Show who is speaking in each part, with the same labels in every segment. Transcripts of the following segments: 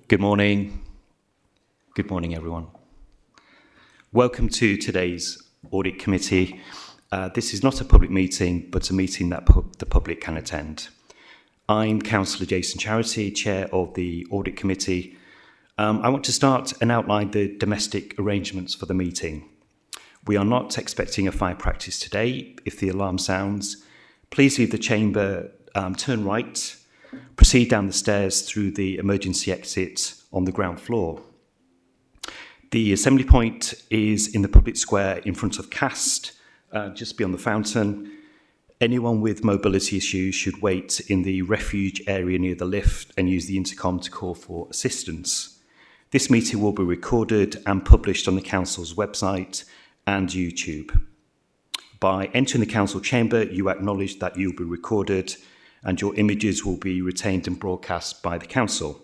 Speaker 1: Good morning. Good morning, everyone. Welcome to today's Audit Committee. This is not a public meeting, but a meeting that the public can attend. I'm Councillor Jason Charity, Chair of the Audit Committee. I want to start and outline the domestic arrangements for the meeting. We are not expecting a fire practice today. If the alarm sounds, please leave the chamber, turn right, proceed down the stairs through the emergency exit on the ground floor. The assembly point is in the public square in front of Cast, just beyond the fountain. Anyone with mobility issues should wait in the refuge area near the lift and use the intercom to call for assistance. This meeting will be recorded and published on the Council's website and YouTube. By entering the Council chamber, you acknowledge that you will be recorded and your images will be retained and broadcast by the Council.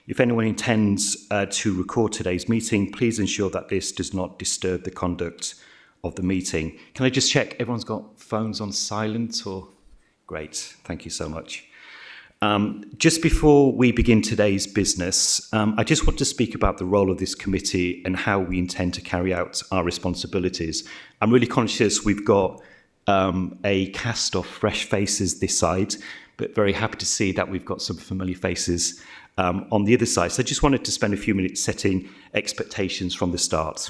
Speaker 1: If anyone intends to record today's meeting, please ensure that this does not disturb the conduct of the meeting. Can I just check everyone's got phones on silent or? Great, thank you so much. Just before we begin today's business, I just want to speak about the role of this committee and how we intend to carry out our responsibilities. I'm really conscious we've got a cast of fresh faces this side, but very happy to see that we've got some familiar faces on the other side. So I just wanted to spend a few minutes setting expectations from the start.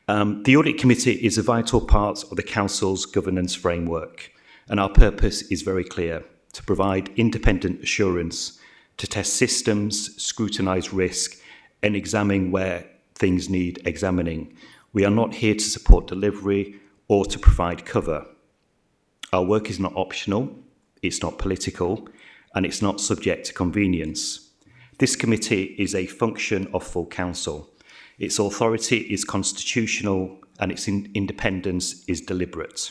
Speaker 1: The Audit Committee is a vital part of the Council's governance framework, and our purpose is very clear: to provide independent assurance, to test systems, scrutinise risk, and examine where things need examining. We are not here to support delivery or to provide cover. Our work is not optional, it's not political, and it's not subject to convenience. This committee is a function of full council. Its authority is constitutional and its independence is deliberate.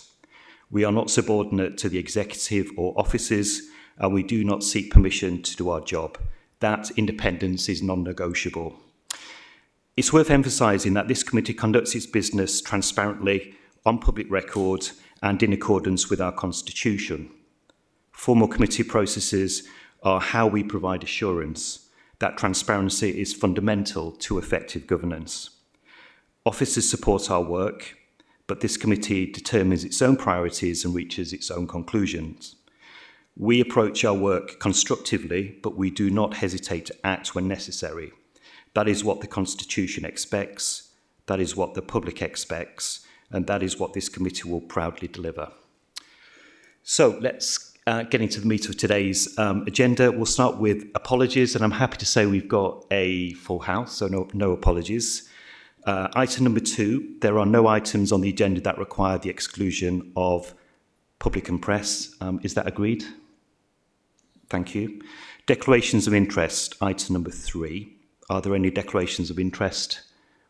Speaker 1: We are not subordinate to the executive or offices, and we do not seek permission to do our job. That independence is non-negotiable. It's worth emphasising that this committee conducts its business transparently, on public record, and in accordance with our constitution. Formal committee processes are how we provide assurance that transparency is fundamental to effective governance. Officers support our work, but this committee determines its own priorities and reaches its own conclusions. We approach our work constructively, but we do not hesitate to act when necessary. That is what the Constitution expects, that is what the public expects, and that is what this committee will proudly deliver. So let's get into the meat of today's agenda. We'll start with apologies, and I'm happy to say we've got a full house, so no apologies. Item number 2, there are no items on the agenda that require the exclusion of public and press. Is that agreed? Thank you. Declarations of interest, item number 3. Are there any declarations of interest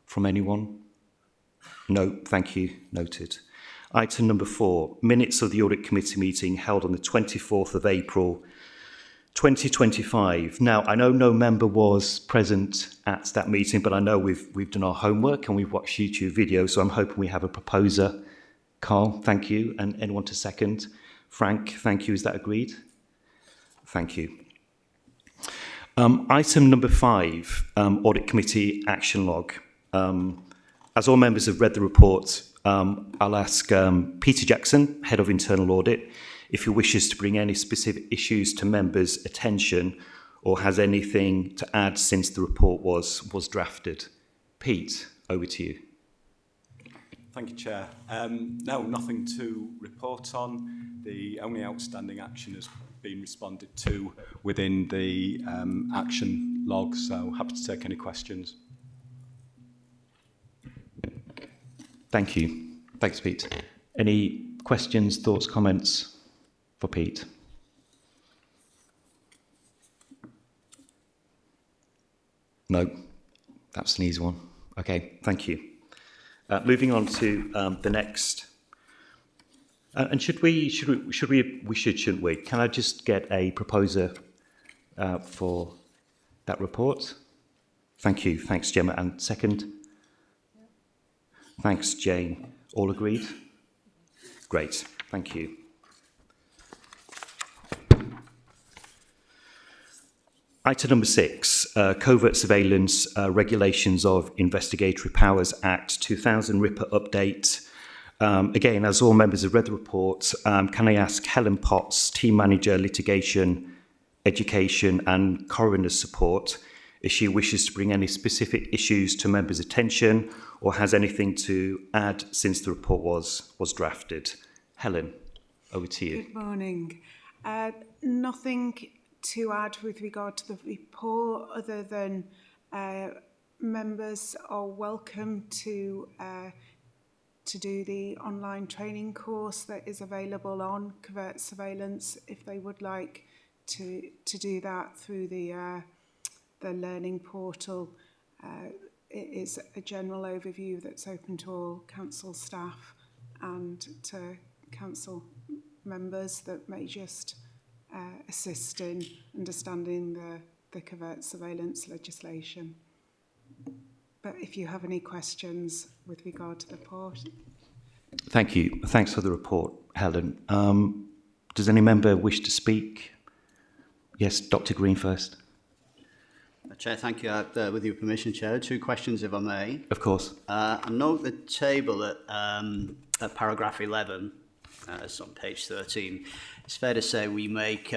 Speaker 1: from anyone? No, thank you, noted. Item number 4, minutes of the Audit Committee meeting held on the 24th of April 2025. Now, I know no member was present at that meeting, but I know we've done our homework and we've watched YouTube videos, so I'm hoping we have a proposer. Carl, thank you. And anyone to second? Frank, thank you. Is that agreed? Thank you. Item number 5, Audit Committee action log. As all members have read the report, I'll ask Peter Jackson, Head of Internal Audit, if he wishes to bring any specific issues to members' attention or has anything to add since the report was drafted. Pete, over to you.
Speaker 2: Thank you, Chair. No, nothing to report on. The only outstanding action has been responded to within the action log, so happy to take any questions.
Speaker 1: Thank you. Thanks, Pete. Any questions, thoughts, comments for Pete? No, that's an easy one. Okay, thank you. Moving on to the next. And shouldn't we? Shouldn't we? Can I just get a proposer for that report? Thank you. Thanks, Gemma. And second? Thanks, Jane. All agreed? Great. Thank you. Item number 6, Covert Surveillance Regulations of Investigatory Powers Act 2000 RIPA update. Again, as all members have read the report, can I ask Helen Potts, Team Manager, Litigation, Education and Coroner's Support, if she wishes to bring any specific issues to members' attention or has anything to add since the report was drafted? Helen, over to you.
Speaker 3: Good morning. Nothing to add with regard to the report other than members are welcome to do the online training course that is available on covert surveillance if they would like to do that through the learning portal. It is a general overview that's open to all council staff and to council members that may just assist in understanding the covert surveillance legislation. But if you have any questions with regard to the report.
Speaker 1: Thank you. Thanks for the report, Helen. Does any member wish to speak? Yes, Dr. Green first.
Speaker 4: Chair, thank you. With your permission, Chair, 2 questions, if I may.
Speaker 1: Of course.
Speaker 4: I note the table at paragraph 11, it's on page 13. It's fair to say we make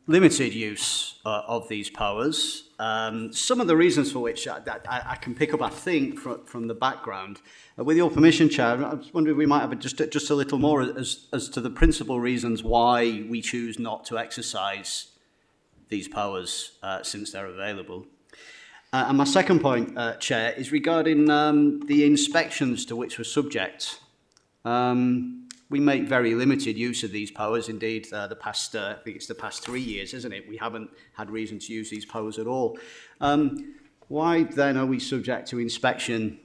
Speaker 4: limited use of these powers. Some of the reasons for which I can pick up, I think, from the background. With your permission, Chair, I was wondering if we might have just a little more as to the principal reasons why we choose not to exercise these powers since they're available. And my second point, Chair, is regarding the inspections to which we're subject. We make very limited use of these powers. Indeed, I think it's the past 3 years, isn't it? We haven't had reason to use these powers at all. Why then are we subject to inspection?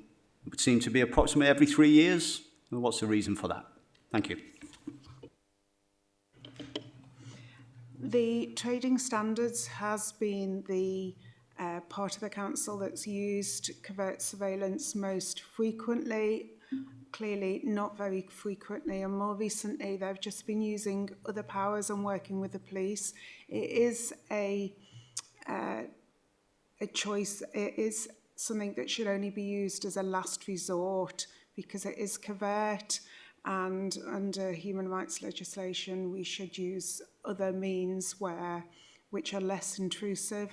Speaker 4: It would seem to be approximately every 3 years. What's the reason for that? Thank you.
Speaker 3: The trading standards has been the part of the council that's used covert surveillance most frequently. Clearly not very frequently, and more recently they've just been using other powers and working with the police. It is a choice. It is something that should only be used as a last resort because it is covert, and under human rights legislation we should use other means which are less intrusive,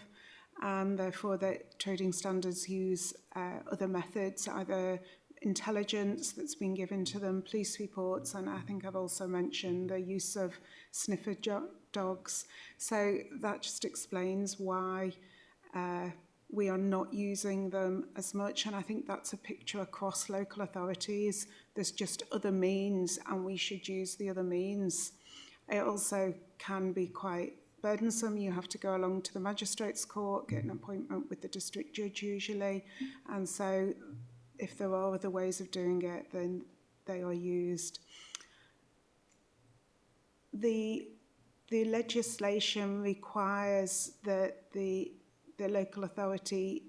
Speaker 3: and therefore the trading standards use other methods, either intelligence that's been given to them, police reports, and I think I've also mentioned the use of sniffer dogs. So that just explains why we are not using them as much, and I think that's a picture across local authorities. There's just other means, and we should use the other means. It also can be quite burdensome. You have to go along to the magistrate's court, get an appointment with the district judge usually, and so if there are other ways of doing it, then they are used. The legislation requires that the local authority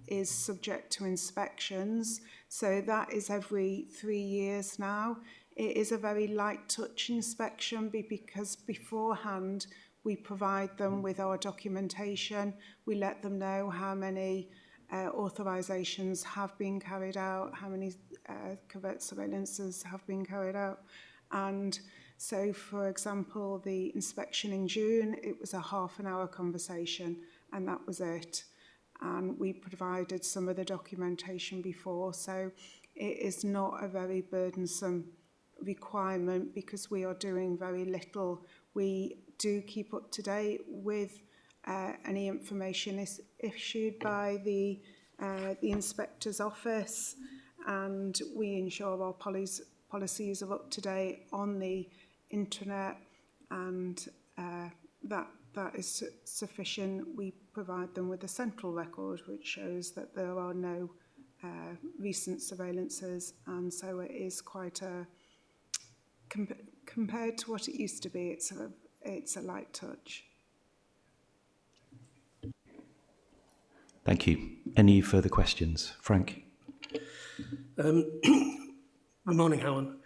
Speaker 3: is subject to inspections, so that is every 3 years now. It is a very light touch inspection because beforehand we provide them with our documentation. We let them know how many authorisations have been carried out, how many covert surveillances have been carried out. And so, for example, the inspection in June, it was a half-an-hour conversation, and that was it. And we provided some of the documentation before, so it is not a very burdensome requirement because we are doing very little. We do keep up to date with any information is issued by the inspector's office, and we ensure our policies are up to date on the internet, and that is sufficient. We provide them with a central record which shows that there are no recent surveillances, and so it is quite a compared to what it used to be, it's a light touch.
Speaker 1: Thank you. Any further questions? Frank?
Speaker 5: Good morning, Helen.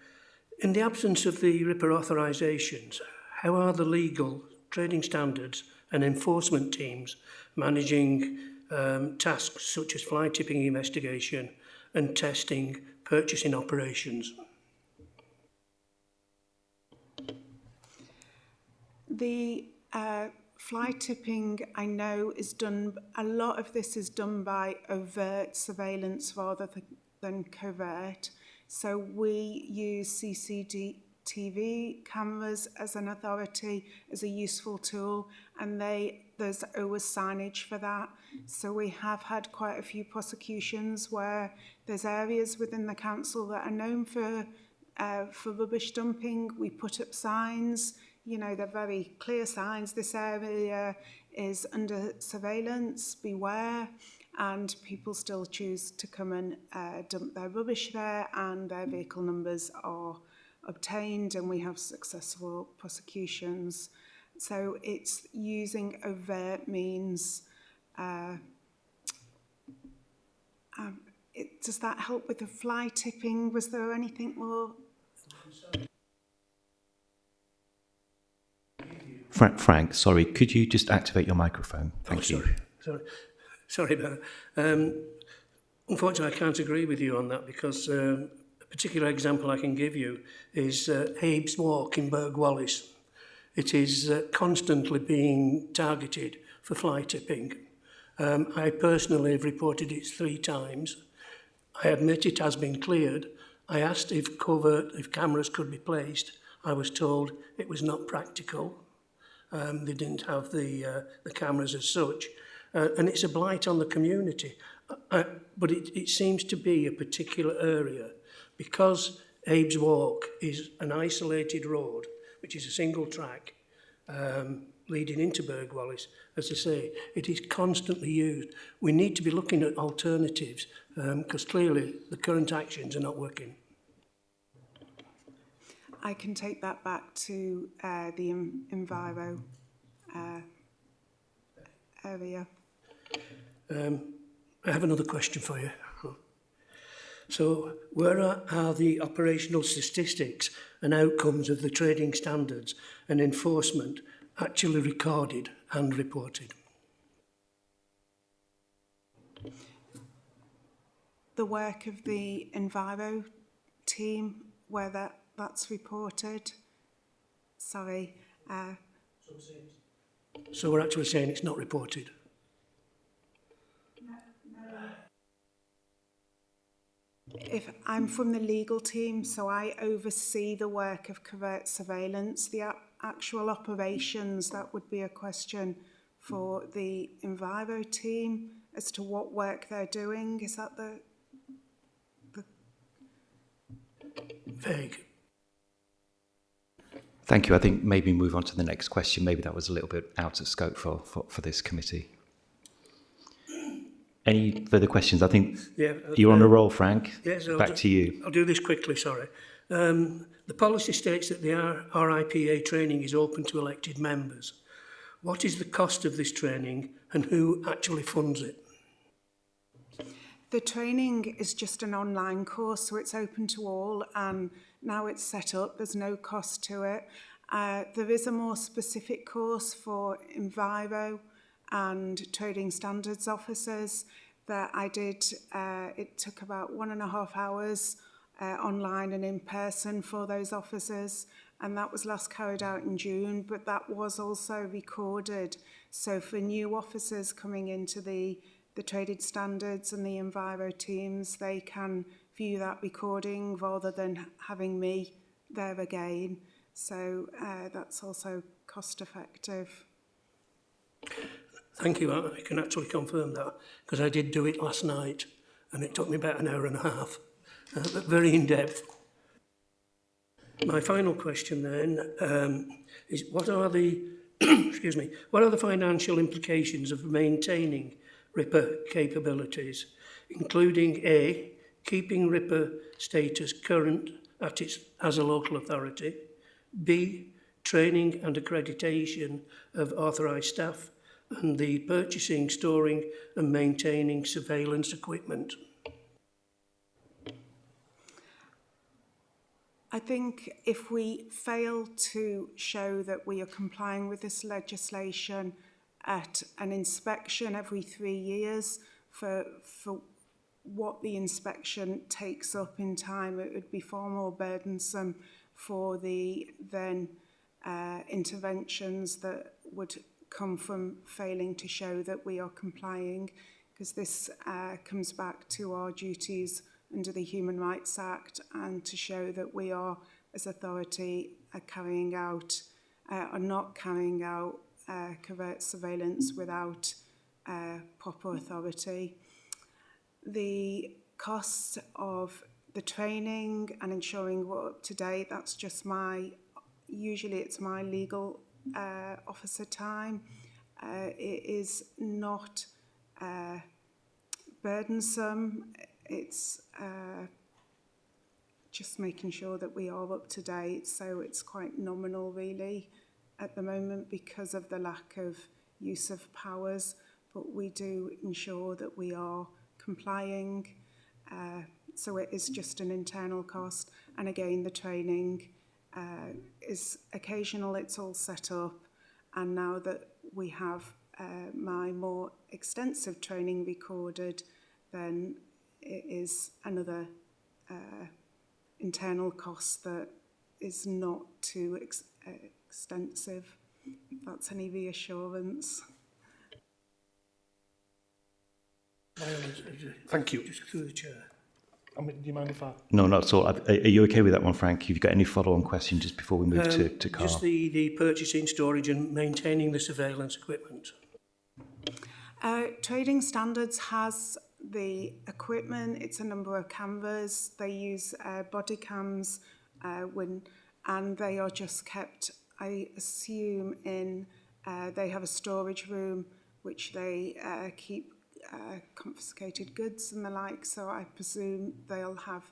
Speaker 5: In the absence of the RIPA authorisations, how are the legal trading standards and enforcement teams managing tasks such as fly tipping investigation and testing purchasing operations.
Speaker 3: The fly tipping, I know, is done, a lot of this is done by overt surveillance rather than covert. So we use CCTV cameras as an authority, as a useful tool, and there's always signage for that. So we have had quite a few prosecutions where there's areas within the council that are known for rubbish dumping. We put up signs, you know, they're very clear signs. This area is under surveillance, beware. And people still choose to come and dump their rubbish there, and their vehicle numbers are obtained, and we have successful prosecutions. So it's using overt means. Does that help with the fly tipping? Was there anything more?
Speaker 1: Frank, sorry, could you just activate your microphone? Thank you.
Speaker 5: Sorry about that. Unfortunately, I can't agree with you on that because a particular example I can give you is Abe's Walk in Berg Wallace. It is constantly being targeted for fly tipping. I personally have reported it 3 times. I admit it has been cleared. I asked if cameras could be placed. I was told it was not practical. They didn't have the cameras as such. And it's a blight on the community. But it seems to be a particular area because Abe's Walk is an isolated road, which is a single track leading into Berg Wallace. As I say, it is constantly used. We need to be looking at alternatives because clearly the current actions are not working.
Speaker 3: I can take that back to the Enviro area.
Speaker 5: I have another question for you. So, where are the operational statistics and outcomes of the trading standards and enforcement actually recorded and reported?
Speaker 3: The work of the Enviro team, where that's reported. Sorry.
Speaker 5: So we're actually saying it's not reported?
Speaker 3: If I'm from the legal team, so I oversee the work of covert surveillance. The actual operations, that would be a question for the Enviro team as to what work they're doing. Is that the
Speaker 5: Vague.
Speaker 1: Thank you. I think maybe move on to the next question. Maybe that was a little bit out of scope for this committee. Any further questions? I think you're on a roll, Frank.
Speaker 5: Yes,
Speaker 1: back to you.
Speaker 5: I'll do this quickly, sorry. The policy states that the RIPA training is open to elected members. What is the cost of this training and who actually funds it?
Speaker 3: The training is just an online course, so it's open to all, and now it's set up, there's no cost to it. There is a more specific course for Enviro and trading standards officers that I did. It took about 1.5 hours online and in person for those officers, and that was last carried out in June, but that was also recorded. So for new officers coming into the traded standards and the Enviro teams, they can view that recording rather than having me there again. So that's also cost effective.
Speaker 5: Thank you. I can actually confirm that because I did do it last night and it took me about 1.5 hours, but very in depth. My final question then is what are the what are the financial implications of maintaining RIPA capabilities, including A, keeping RIPA status current as a local authority, B, training and accreditation of authorised staff, and the purchasing, storing and maintaining surveillance equipment?
Speaker 3: I think if we fail to show that we are complying with this legislation, at an inspection every 3 years for what the inspection takes up in time. It would be far more burdensome for the then interventions that would come from failing to show that we are complying, because this comes back to our duties under the Human Rights Act and to show that we are, as authority, carrying out are not carrying out covert surveillance without proper authority. The cost of the training and ensuring we're up to date, that's just usually it's my legal officer time. It is not burdensome. It's just making sure that we are up to date. So it's quite nominal really at the moment because of the lack of use of powers, but we do ensure that we are complying. So it is just an internal cost. And again, the training is occasional, it's all set up. And now that we have my more extensive training recorded, then it is another internal cost that is not too extensive. If that's any reassurance.
Speaker 6: Thank you.
Speaker 5: Just through the chair.
Speaker 6: I mean, do you mind if I...
Speaker 1: No, not at all. Are you okay with that one, Frank? Have you got any follow-on questions just before we move to Carl?
Speaker 5: Just the purchasing, storage and maintaining the surveillance equipment.
Speaker 3: Trading Standards has the equipment. It's a number of cameras. They use body cams and they are just kept, I assume, in... they have a storage room which they keep confiscated goods and the like, so I presume they'll have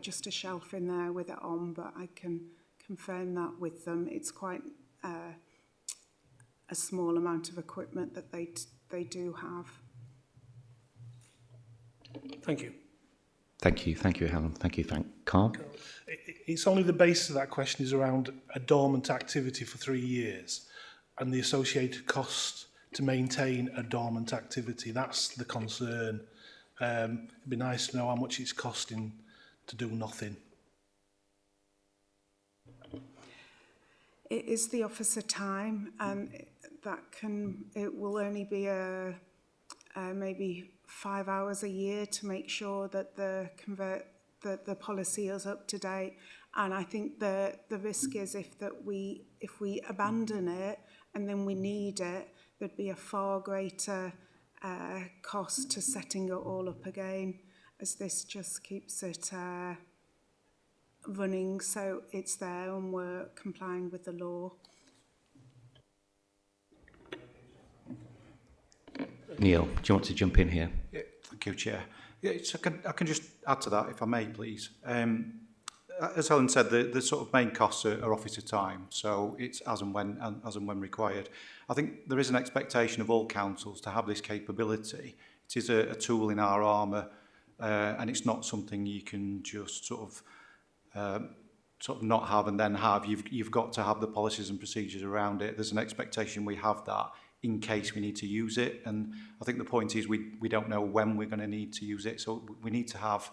Speaker 3: just a shelf in there with it on, but I can confirm that with them. It's quite a small amount of equipment that they do have.
Speaker 5: Thank you.
Speaker 1: Thank you, Helen. Thank you, Frank. Carl?
Speaker 6: It's only the basis of that question is around a dormant activity for 3 years and the associated cost to maintain a dormant activity. That's the concern. It'd be nice to know how much it's costing to do nothing.
Speaker 3: It is the officer time, and it will only be maybe 5 hours a year to make sure that the policy is up to date. And I think the risk is if we abandon it and then we need it, there'd be a far greater cost to setting it all up again, as this just keeps it running so it's there and we're complying with the law.
Speaker 1: Neil, do you want to jump in here?
Speaker 7: Yeah, thank you, Chair. Yeah, I can just add to that, if I may, please. As Helen said, the sort of main costs are officer time, so it's as and when required. I think there is an expectation of all councils to have this capability. It is a tool in our armour, and it's not something you can just sort of not have and then have. You've got to have the policies and procedures around it. There's an expectation we have that in case we need to use it, and I think the point is we don't know when we're going to need to use it, so we need to have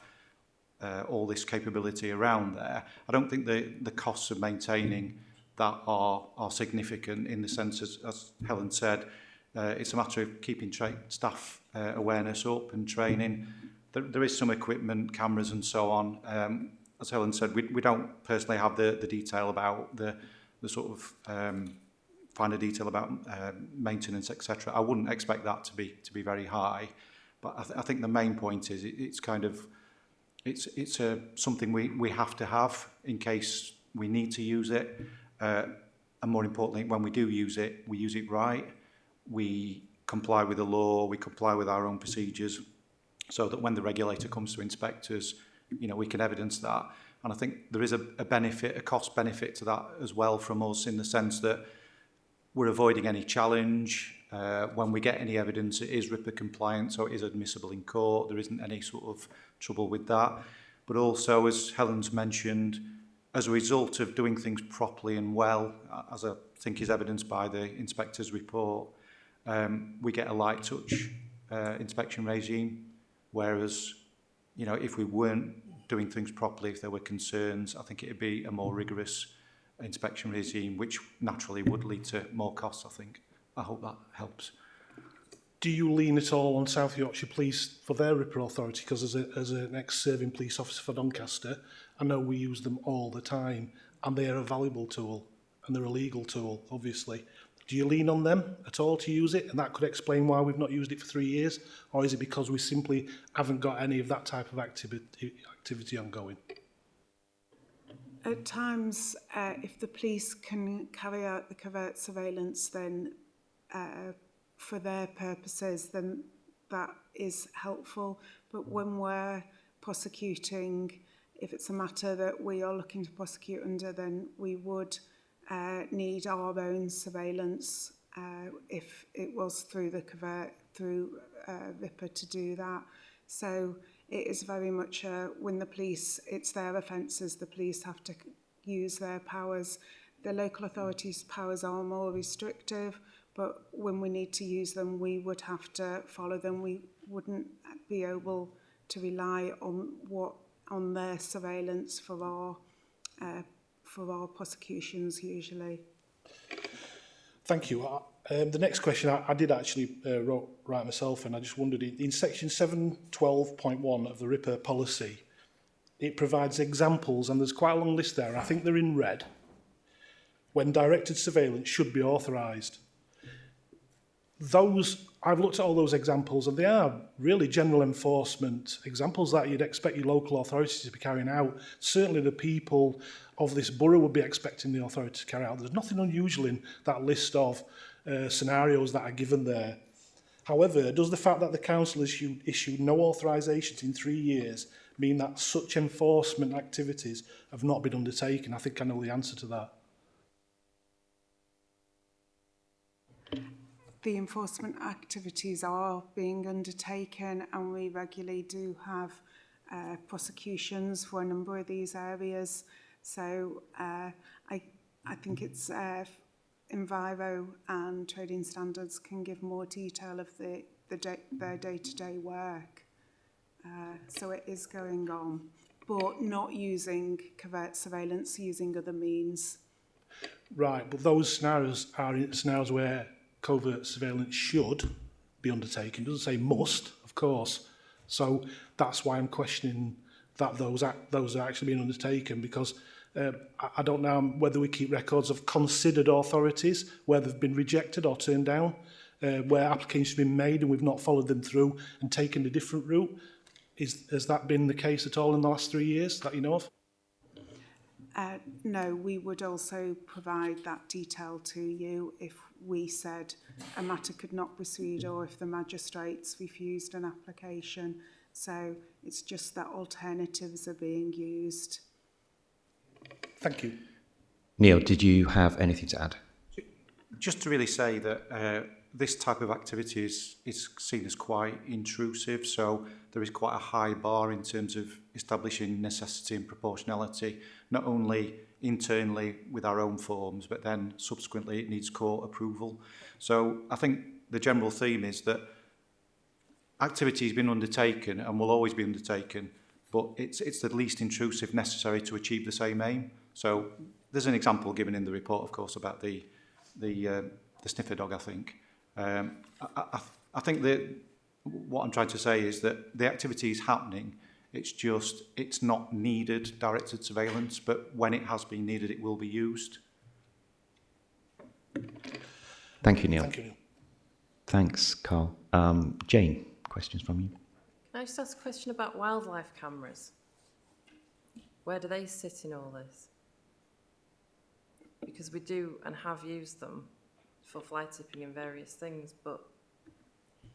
Speaker 7: all this capability around there. I don't think the costs of maintaining that are significant in the sense, as Helen said, it's a matter of keeping staff awareness up and training. There is some equipment, cameras and so on. As Helen said, we don't personally have the detail about the sort of finer detail about maintenance, etc. I wouldn't expect that to be very high, but I think the main point is it's kind of it's something we have to have in case we need to use it, and more importantly, when we do use it, we use it right. We comply with the law, we comply with our own procedures, so that when the regulator comes to inspect us, we can evidence that. And I think there is a benefit, a cost benefit to that as well from us, in the sense that we're avoiding any challenge. When we get any evidence, it is RIPA compliant, so it is admissible in court. There isn't any sort of trouble with that. But also, as Helen's mentioned, as a result of doing things properly and well, as I think is evidenced by the inspector's report, we get a light touch inspection regime, whereas, you know, if we weren't doing things properly, if there were concerns, I think it'd be a more rigorous inspection regime, which naturally would lead to more costs, I think. I hope that helps.
Speaker 6: Do you lean at all on South Yorkshire Police for their RIPA authority? Because as an ex-serving police officer for Doncaster, I know we use them all the time, and they are a valuable tool, and they're a legal tool, obviously. Do you lean on them at all to use it? And that could explain why we've not used it for 3 years? Or is it because we simply haven't got any of that type of activity ongoing?
Speaker 3: At times, if the police can carry out the covert surveillance, then for their purposes, then that is helpful. But when we're prosecuting, if it's a matter that we are looking to prosecute under, then we would need our own surveillance if it was through the covert, through RIPA to do that. So it is very much when the police, it's their offences, the police have to use their powers. The local authorities' powers are more restrictive, but when we need to use them, we would have to follow them. We wouldn't be able to rely on their surveillance for our prosecutions usually.
Speaker 6: Thank you. The next question I did actually write myself, and I just wondered, in section 712.1 of the RIPA policy, it provides examples, and there's quite a long list there. I think they're in red. When directed surveillance should be authorised. I've looked at all those examples, and they are really general enforcement examples that you'd expect your local authorities to be carrying out. Certainly the people of this borough would be expecting the authority to carry out. There's nothing unusual in that list of scenarios that are given there. However, does the fact that the council has issued no authorisations in 3 years mean that such enforcement activities have not been undertaken? I think I know the answer to that.
Speaker 3: The enforcement activities are being undertaken, and we regularly do have prosecutions for a number of these areas. So I think it's Enviro and Trading Standards can give more detail of their day-to-day work. So it is going on, but not using covert surveillance, using other means.
Speaker 6: Right, but those scenarios are scenarios where covert surveillance should be undertaken. It doesn't say must, of course. So that's why I'm questioning that those are actually being undertaken, because I don't know whether we keep records of considered authorities, where they've been rejected or turned down, where applications have been made and we've not followed them through and taken a different route. Has that been the case at all in the last 3 years that you know of?
Speaker 3: No, we would also provide that detail to you if we said a matter could not proceed or if the magistrates refused an application. So it's just that alternatives are being used.
Speaker 6: Thank you.
Speaker 1: Neil, did you have anything to add?
Speaker 7: Just to really say that this type of activity is seen as quite intrusive, so there is quite a high bar in terms of establishing necessity and proportionality, not only internally with our own forms, but then subsequently it needs court approval. So I think the general theme is that activity has been undertaken and will always be undertaken, but it's the least intrusive necessary to achieve the same aim. So there's an example given in the report, of course, about the sniffer dog, I think. I think that what I'm trying to say is that the activity is happening. It's not needed directed surveillance, but when it has been needed, it will be used.
Speaker 1: Thank you, Neil.
Speaker 6: Thank you, Neil.
Speaker 1: Thanks, Carl. Jane, questions from you?
Speaker 8: Can I just ask a question about wildlife cameras? Where do they sit in all this? Because we do and have used them for fly tipping and various things, but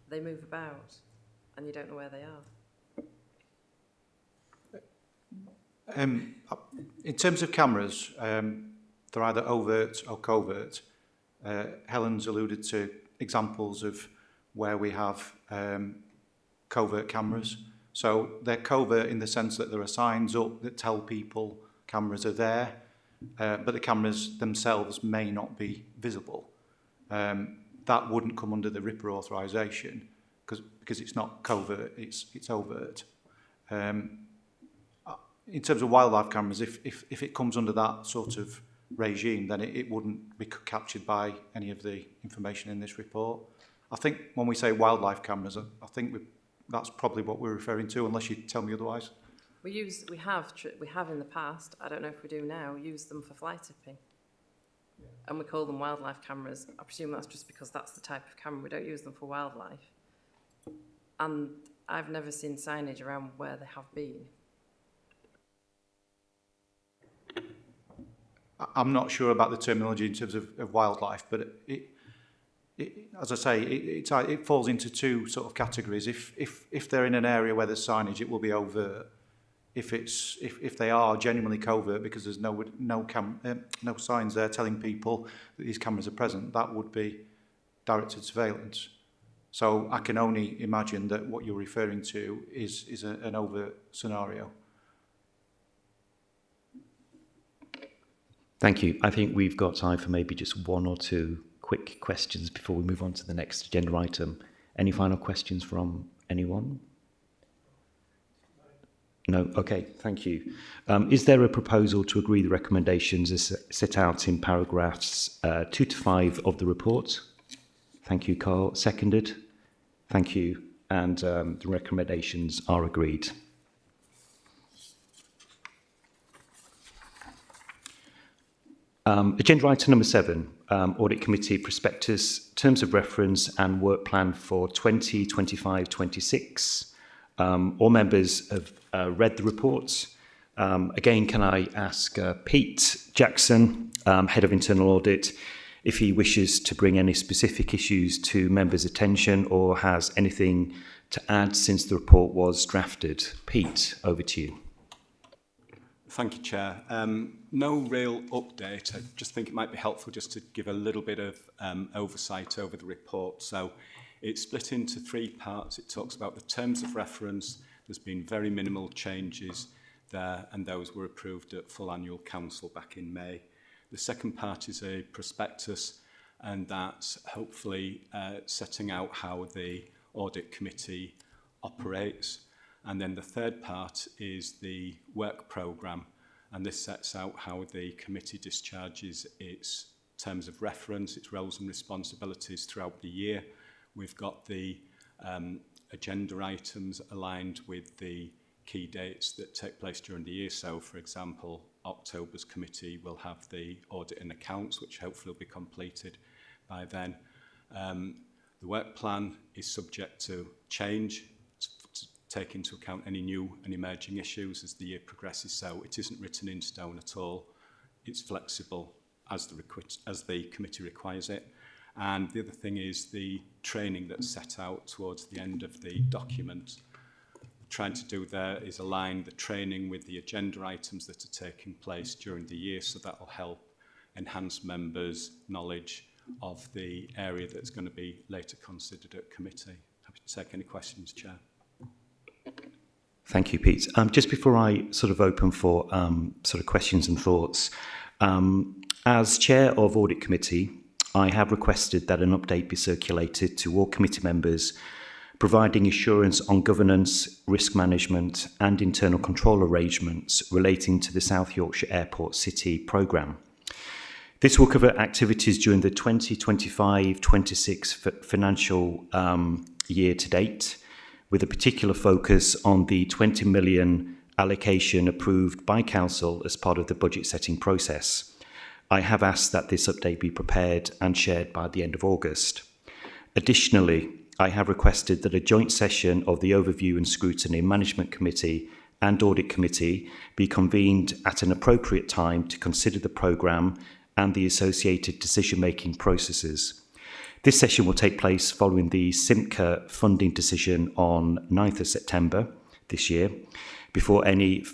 Speaker 8: they move about and you don't know where they are.
Speaker 7: In terms of cameras, they're either overt or covert. Helen's alluded to examples of where we have covert cameras. So they're covert in the sense that there are signs up that tell people cameras are there, but the cameras themselves may not be visible. that wouldn't come under the RIPA authorisation because it's not covert, it's overt. In terms of wildlife cameras, if it comes under that sort of regime, then it wouldn't be captured by any of the information in this report. I think when we say wildlife cameras, I think that's probably what we're referring to, unless you tell me otherwise.
Speaker 8: We have in the past, I don't know if we do now, used them for fly tipping. And we call them wildlife cameras. I presume that's just because that's the type of camera. We don't use them for wildlife. And I've never seen signage around where they have been.
Speaker 7: I'm not sure about the terminology in terms of wildlife, but as I say, it falls into two sort of categories. If they're in an area where there's signage, it will be overt. If they are genuinely covert because there's no signs there telling people that these cameras are present, that would be directed surveillance. So I can only imagine that what you're referring to is an overt scenario.
Speaker 1: Thank you. I think we've got time for maybe just one or two quick questions before we move on to the next agenda item. Any final questions from anyone? No? Okay, thank you. Is there a proposal to agree the recommendations as set out in paragraphs 2 to 5 of the report? Thank you, Carl. Seconded? Thank you. And the recommendations are agreed. Agenda item number 7, Audit Committee Prospectus, Terms of Reference and Work Plan for 2025-26. All members have read the reports. Again, can I ask Pete Jackson, Head of Internal Audit, if he wishes to bring any specific issues to members' attention or has anything to add since the report was drafted? Pete, over to you.
Speaker 2: Thank you, Chair. No real update. I just think it might be helpful just to give a little bit of oversight over the report. So it's split into 3 parts. It talks about the terms of reference. There's been very minimal changes there, and those were approved at full annual council back in May. The second part is a prospectus, and that's hopefully setting out how the audit committee operates. And then the third part is the work programme, and this sets out how the committee discharges its terms of reference, its roles and responsibilities throughout the year. We've got the agenda items aligned with the key dates that take place during the year. So, for example, October's committee will have the audit and accounts, which hopefully will be completed by then. The work plan is subject to change, to take into account any new and emerging issues as the year progresses. So it isn't written in stone at all. It's flexible as the committee requires it. And the other thing is the training that's set out towards the end of the document. Trying to do there is align the training with the agenda items that are taking place during the year, so that will help enhance members' knowledge of the area that's going to be later considered at committee. Happy to take any questions, Chair.
Speaker 1: Thank you, Pete. Just before I sort of open for sort of questions and thoughts, as Chair of Audit Committee, I have requested that an update be circulated to all committee members, providing assurance on governance, risk management and internal control arrangements relating to the South Yorkshire Airport City programme. This will cover activities during the 2025-26 financial year to date, with a particular focus on the 20 million allocation approved by Council as part of the budget setting process. I have asked that this update be prepared and shared by the end of August. Additionally, I have requested that a joint session of the Overview and Scrutiny Management Committee and Audit Committee be convened at an appropriate time to consider the programme and the associated decision-making processes. This session will take place following the SIMCA funding decision on 9th of September this year, before any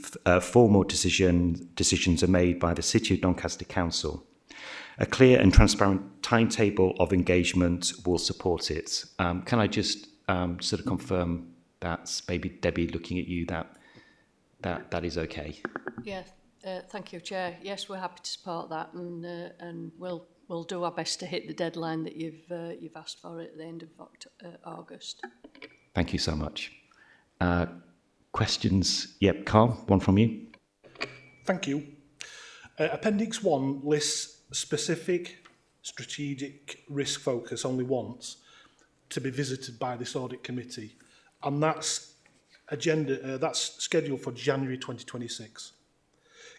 Speaker 1: formal decisions are made by the City of Doncaster Council. A clear and transparent timetable of engagement will support it. Can I just sort of confirm that, maybe Debbie, looking at you, that is okay?
Speaker 9: Yeah, thank you, Chair. Yes, we're happy to support that, and we'll we'll do our best to hit the deadline that you've asked for at the end of August.
Speaker 1: Thank you so much. Questions? Yep, Carl, one from you.
Speaker 6: Thank you. Appendix 1 lists specific strategic risk focus only once to be visited by this audit committee, and that's scheduled for January 2026.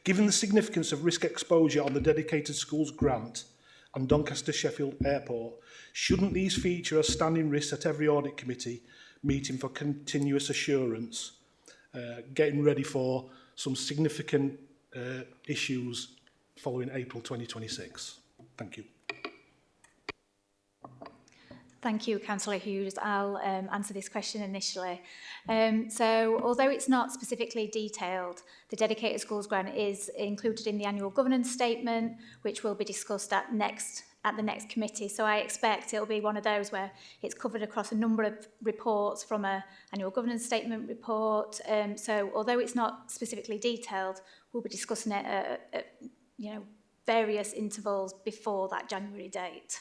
Speaker 6: Given the significance of risk exposure on the dedicated schools grant and Doncaster Sheffield Airport, shouldn't these feature as standing risks at every audit committee meeting for continuous assurance, getting ready for some significant issues following April 2026? Thank you.
Speaker 10: Thank you, Councillor Hughes. I'll answer this question initially. So, although it's not specifically detailed, the dedicated schools grant is included in the annual governance statement, which will be discussed at the next committee. So I expect it'll be one of those where it's covered across a number of reports from an annual governance statement report. So although it's not specifically detailed, we'll be discussing it at various intervals before that January date.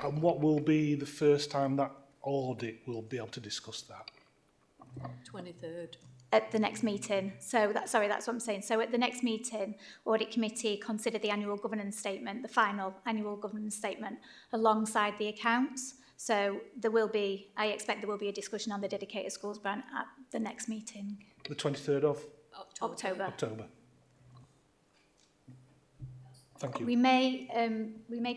Speaker 6: And what will be the first time that audit will be able to discuss that?
Speaker 9: 23rd.
Speaker 10: At the next meeting. So that's what I'm saying. So at the next meeting, Audit Committee consider the annual governance statement, the final annual governance statement, alongside the accounts. So I expect there will be a discussion on the dedicated schools grant at the next meeting.
Speaker 6: The 23rd of
Speaker 10: October.
Speaker 6: Thank you.
Speaker 10: We may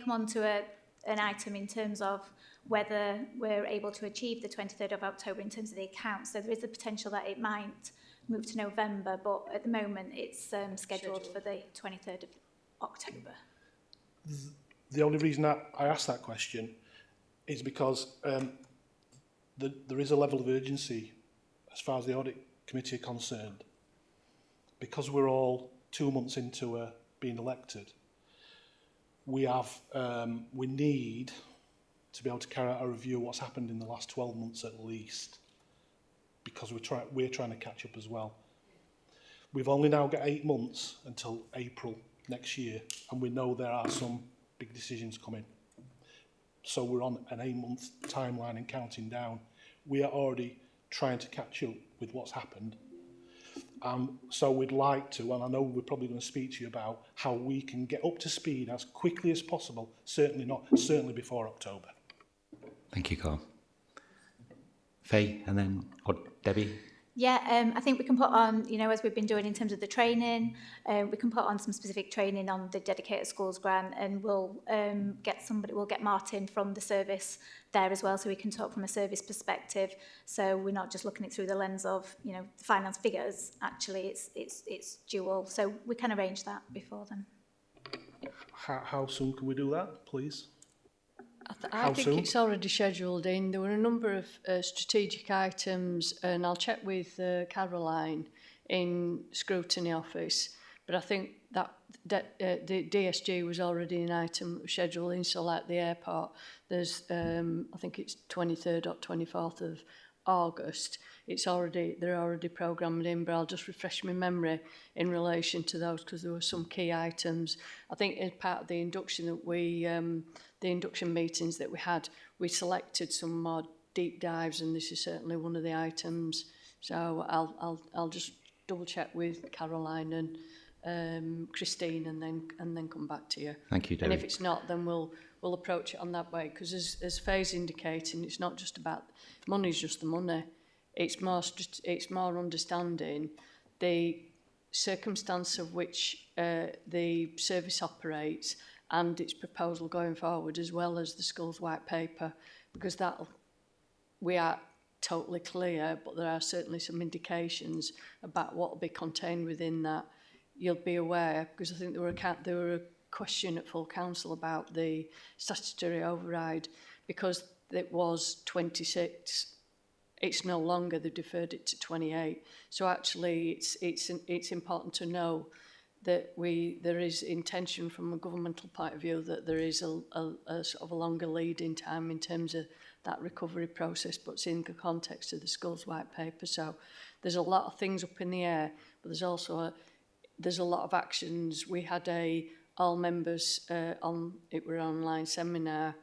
Speaker 10: come on to an item in terms of whether we're able to achieve the 23rd of October in terms of the accounts. So there is the potential that it might move to November, but at the moment it's scheduled for the 23rd of October.
Speaker 6: The only reason I asked that question is because there is a level of urgency as far as the Audit Committee are concerned. Because we're all 2 months into being elected, we need to be able to carry out a review of what's happened in the last 12 months at least, because we're trying to catch up as well. We've only now got 8 months until April next year, and we know there are some big decisions coming. So we're on an 8-month timeline and counting down. We are already trying to catch up with what's happened. So we'd like to, and I know we're probably going to speak to you about how we can get up to speed as quickly as possible, certainly before October.
Speaker 1: Thank you, Carl. Faye, and then Debbie.
Speaker 10: Yeah, I think we can put on, as we've been doing in terms of the training, we can put on some specific training on the dedicated schools grant, and we'll get Martin from the service there as well, so we can talk from a service perspective. So we're not just looking at it through the lens of, the finance figures. Actually, it's dual. So we can arrange that before then.
Speaker 6: How soon can we do that, please?
Speaker 9: I think it's already scheduled in. There were a number of strategic items, and I'll check with Caroline in scrutiny office, but I think that the DSG was already an item scheduled in, so like the airport, there's, I think it's 23rd or 24th of August. They're already programmed in, but I'll just refresh my memory in relation to those, because there were some key items. I think as part of the induction that the induction meetings that we had, we selected some more deep dives, and this is certainly one of the items. So I'll just double check with Caroline and Christine, and then come back to you.
Speaker 1: Thank you, Debbie.
Speaker 9: And if it's not, then we'll approach it on that way, because as Faye's indicating, it's not just about money's just the money. It's more understanding the circumstance of which the service operates and its proposal going forward, as well as the school's white paper, because we are totally clear, but there are certainly some indications about what will be contained within that. You'll be aware, because I think there were a question at full council about the statutory override, because it was 26. It's no longer, they deferred it to 28. So actually it's important to know that there is intention from a governmental point of view that there is a sort of a longer lead in time in terms of that recovery process, but it's in the context of the school's white paper. So there's a lot of things up in the air, but there's a lot of actions. We had a all members it were an online seminar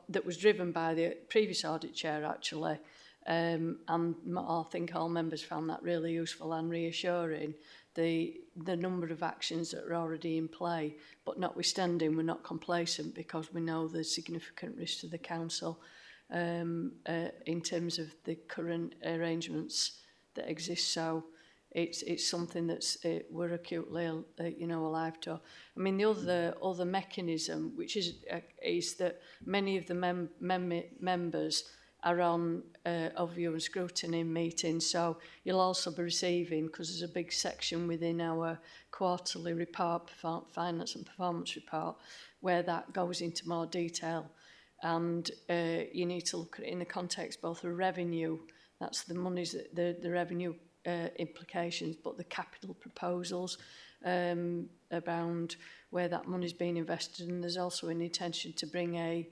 Speaker 9: that was driven by the previous audit chair actually, and I think all members found that really useful and reassuring. The number of actions that are already in play, but notwithstanding, we're not complacent because we know there's significant risk to the council in terms of the current arrangements that exist. So it's something that's we're acutely alive to. I mean, the other mechanism, which is that many of the members are on overview and scrutiny meetings, so you'll also be receiving, because there's a big section within our quarterly report, finance and performance report, where that goes into more detail, and you need to look at it in the context both of revenue, that's the monies, the revenue implications, but the capital proposals around where that money's been invested, and there's also an intention to bring a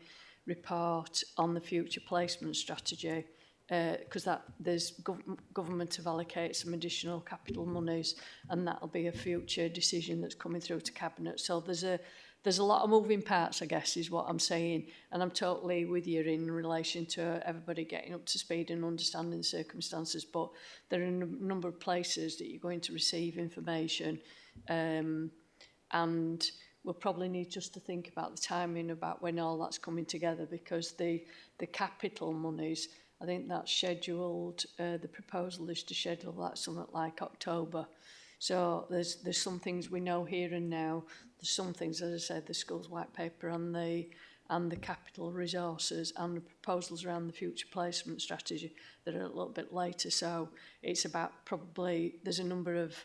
Speaker 9: report on the future placement strategy, because there's government have allocated some additional capital monies, and that'll be a future decision that's coming through to cabinet. So there's a lot of moving parts, I guess, is what I'm saying, and I'm totally with you in relation to everybody getting up to speed and understanding the circumstances. But there are a number of places that you're going to receive information, and we'll probably need just to think about the timing about when all that's coming together, because the capital monies, I think that's scheduled, the proposal is to schedule that something like October. So there's some things we know here and now. There's some things, as I said, the schools white paper and the capital resources and the proposals around the future placement strategy that are a little bit later. So it's about probably, there's a number of,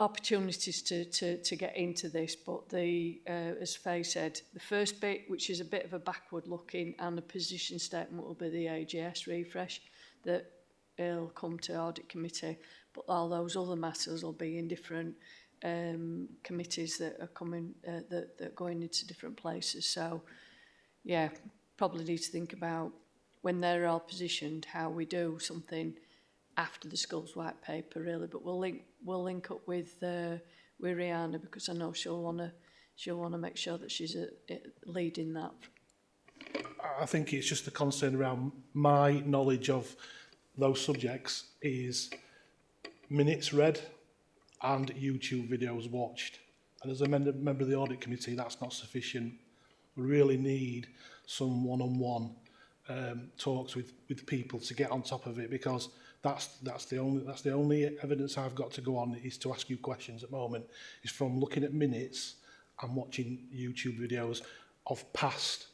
Speaker 9: opportunities to get into this, but as Faye said, the first bit, which is a bit of a backward looking and a position statement, will be the AGS refresh that will come to audit committee, but all those other matters will be in different committees that are coming that are going into different places. So yeah, probably need to think about when they're all positioned how we do something after the school's white paper, really. But we'll link up with Rihanna, because I know she'll want to make sure that she's leading that.
Speaker 6: I think it's just the concern around my knowledge of those subjects is minutes read and YouTube videos watched. And as a member of the audit committee, that's not sufficient. We really need some one-on-one talks with people to get on top of it, because that's the only evidence I've got to go on is to ask you questions at the moment, is from looking at minutes and watching YouTube videos of past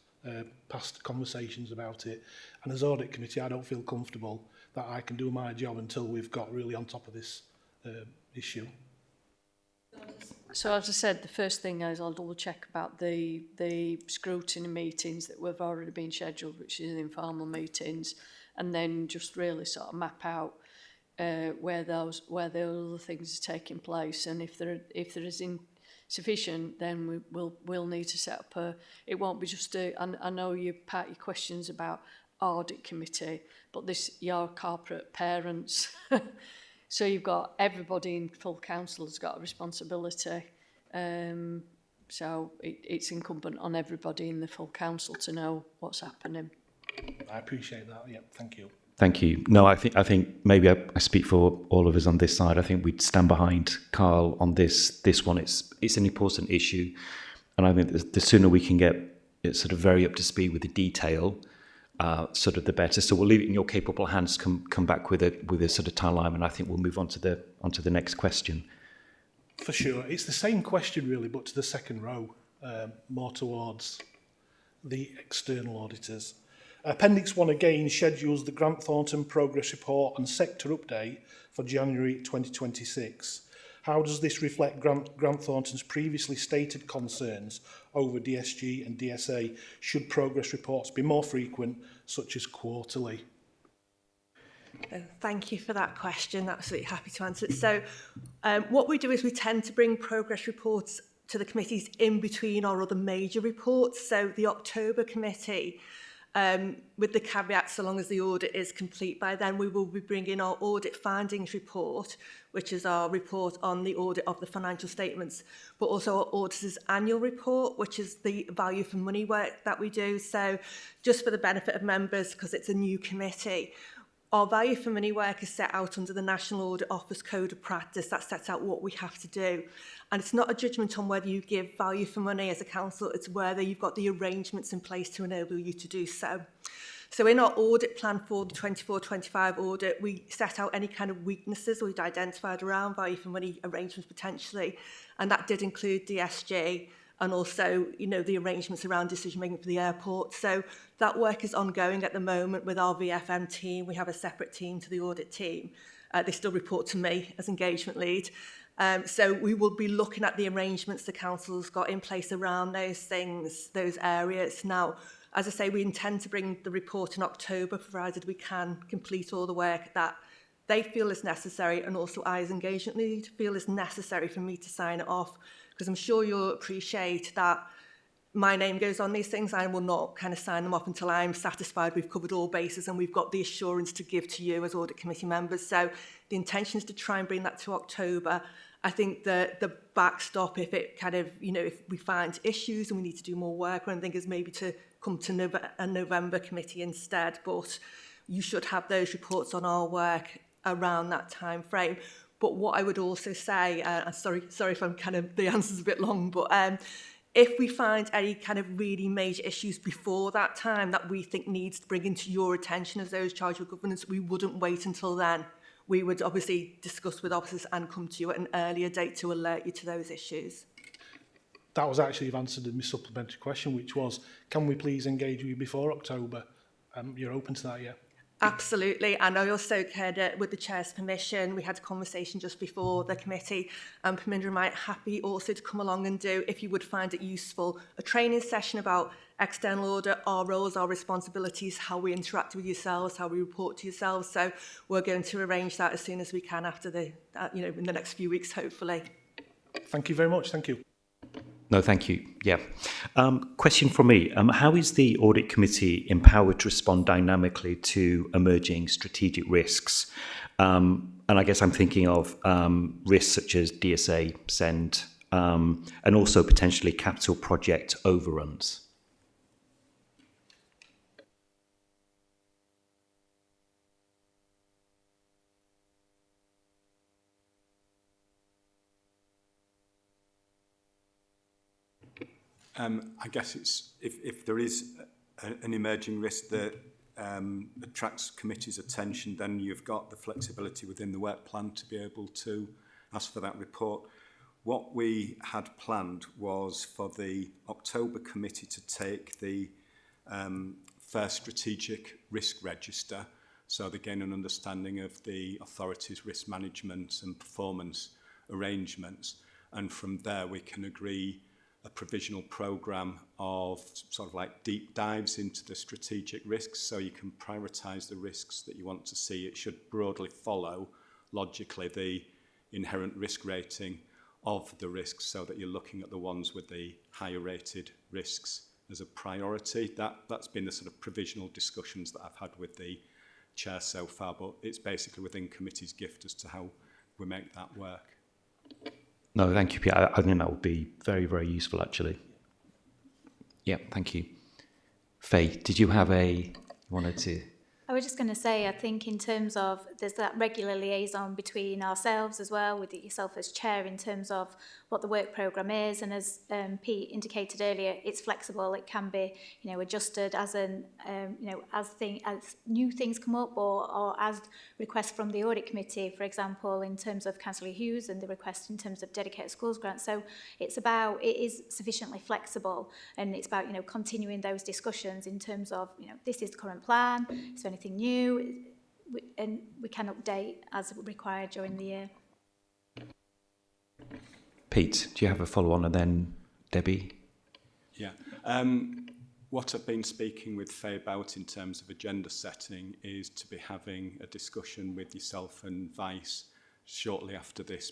Speaker 6: conversations about it. And as audit committee, I don't feel comfortable that I can do my job until we've got really on top of this issue.
Speaker 9: So as I said, the first thing is I'll double check about the scrutiny meetings that have already been scheduled, which is informal meetings, and then just really sort of map out where the other things are taking place, and if there is insufficient, then we'll need to set up it won't be just I know you part your questions about audit committee, but your corporate parents. So you've got everybody in full council has got a responsibility. So it's incumbent on everybody in the full council to know what's happening.
Speaker 6: I appreciate that. Yeah, thank you.
Speaker 1: Thank you. No, I think maybe I speak for all of us on this side. I think we'd stand behind Carl on this one. It's an important issue, and I think the sooner we can get it sort of very up to speed with the detail, sort of the better. So we'll leave it in your capable hands. Come back with a sort of timeline, and I think we'll move on to the next question.
Speaker 6: For sure, it's the same question really, but to the second row, more towards the external auditors. Appendix 1 again schedules the Grant Thornton progress report and sector update for January 2026. How does this reflect Grant Thornton's previously stated concerns over DSG and DSA? Should progress reports be more frequent, such as quarterly?
Speaker 11: Thank you for that question. Absolutely happy to answer it. So what we do is we tend to bring progress reports to the committees in between our other major reports. So the October committee with the caveat, so long as the audit is complete by then, we will be bringing our audit findings report, which is our report on the audit of the financial statements, but also our auditor's annual report, which is the value for money work that we do. So just for the benefit of members, because it's a new committee, our value for money work is set out under the National Audit Office Code of Practice that sets out what we have to do. And it's not a judgment on whether you give value for money as a council, it's whether you've got the arrangements in place to enable you to do so. So in our audit plan for the 24-25 audit, we set out any kind of weaknesses we'd identified around value for money arrangements potentially, and that did include DSG, and also, you know, the arrangements around decision-making for the airport. So that work is ongoing at the moment with our VFM team. We have a separate team to the audit team. They still report to me as engagement lead. So we will be looking at the arrangements the council's got in place around those things, those areas. Now, as I say, we intend to bring the report in October, provided we can complete all the work that they feel is necessary, and also I as engagement lead feel is necessary for me to sign it off. Because I'm sure you'll appreciate that my name goes on these things. I will not kind of sign them off until I'm satisfied we've covered all bases and we've got the assurance to give to you as audit committee members. So the intention is to try and bring that to October. I think the backstop, if it kind of, you know, if we find issues and we need to do more work, I think is maybe to come to a November committee instead. But you should have those reports on our work around that time frame. But what I would also say, sorry if I'm kind of, the answer's a bit long, but if we find any kind of really major issues before that time that we think needs to bring into your attention as those charged with governance, we wouldn't wait until then. We would obviously discuss with officers and come to you at an earlier date to alert you to those issues.
Speaker 6: That was actually, you've answered my supplementary question, which was, can we please engage with you before October? You're open to that, yeah?
Speaker 11: Absolutely, and I also cared with the Chair's permission, we had a conversation just before the committee, and Perminder and I are happy also to come along and do, if you would find it useful, a training session about external audit, our roles, our responsibilities, how we interact with yourselves, how we report to yourselves. So we're going to arrange that as soon as we can after the, you know, in the next few weeks, hopefully.
Speaker 6: Thank you very much. Thank you.
Speaker 1: No, thank you. Yeah. Question from me. How is the Audit Committee empowered to respond dynamically to emerging strategic risks? And I guess I'm thinking of risks such as DSA, SEND, and also potentially capital project overruns.
Speaker 2: I guess it's if there is an emerging risk that attracts committee's attention, then you've got the flexibility within the work plan to be able to ask for that report. What we had planned was for the October committee to take the first strategic risk register, so they gain an understanding of the authority's risk management and performance arrangements, and from there we can agree a provisional programme of sort of like deep dives into the strategic risks, so you can prioritise the risks that you want to see. It should broadly follow, logically, the inherent risk rating of the risks, so that you're looking at the ones with the higher rated risks as a priority. That's been the sort of provisional discussions that I've had with the chair so far, but it's basically within committee's gift as to how we make that work.
Speaker 1: No, thank you, Peter. I think that would be very, very useful, actually. Yeah, thank you. Faye, did you have wanted to?
Speaker 10: I was just going to say, I think in terms of, there's that regular liaison between ourselves as well, with yourself as chair, in terms of what the work programme is. And as Pete indicated earlier, it's flexible. It can be, you know, adjusted as as new things come up, or as requests from the audit committee, for example, in terms of Councillor Hughes and the request in terms of dedicated schools grants. So it is sufficiently flexible, and it's about, you know, continuing those discussions in terms of, you know, this is the current plan. Is there anything new? And we can update as required during the year.
Speaker 1: Pete, do you have a follow-on, and then Debbie?
Speaker 2: Yeah. What I've been speaking with Faye about in terms of agenda setting is to be having a discussion with yourself and Vice shortly after this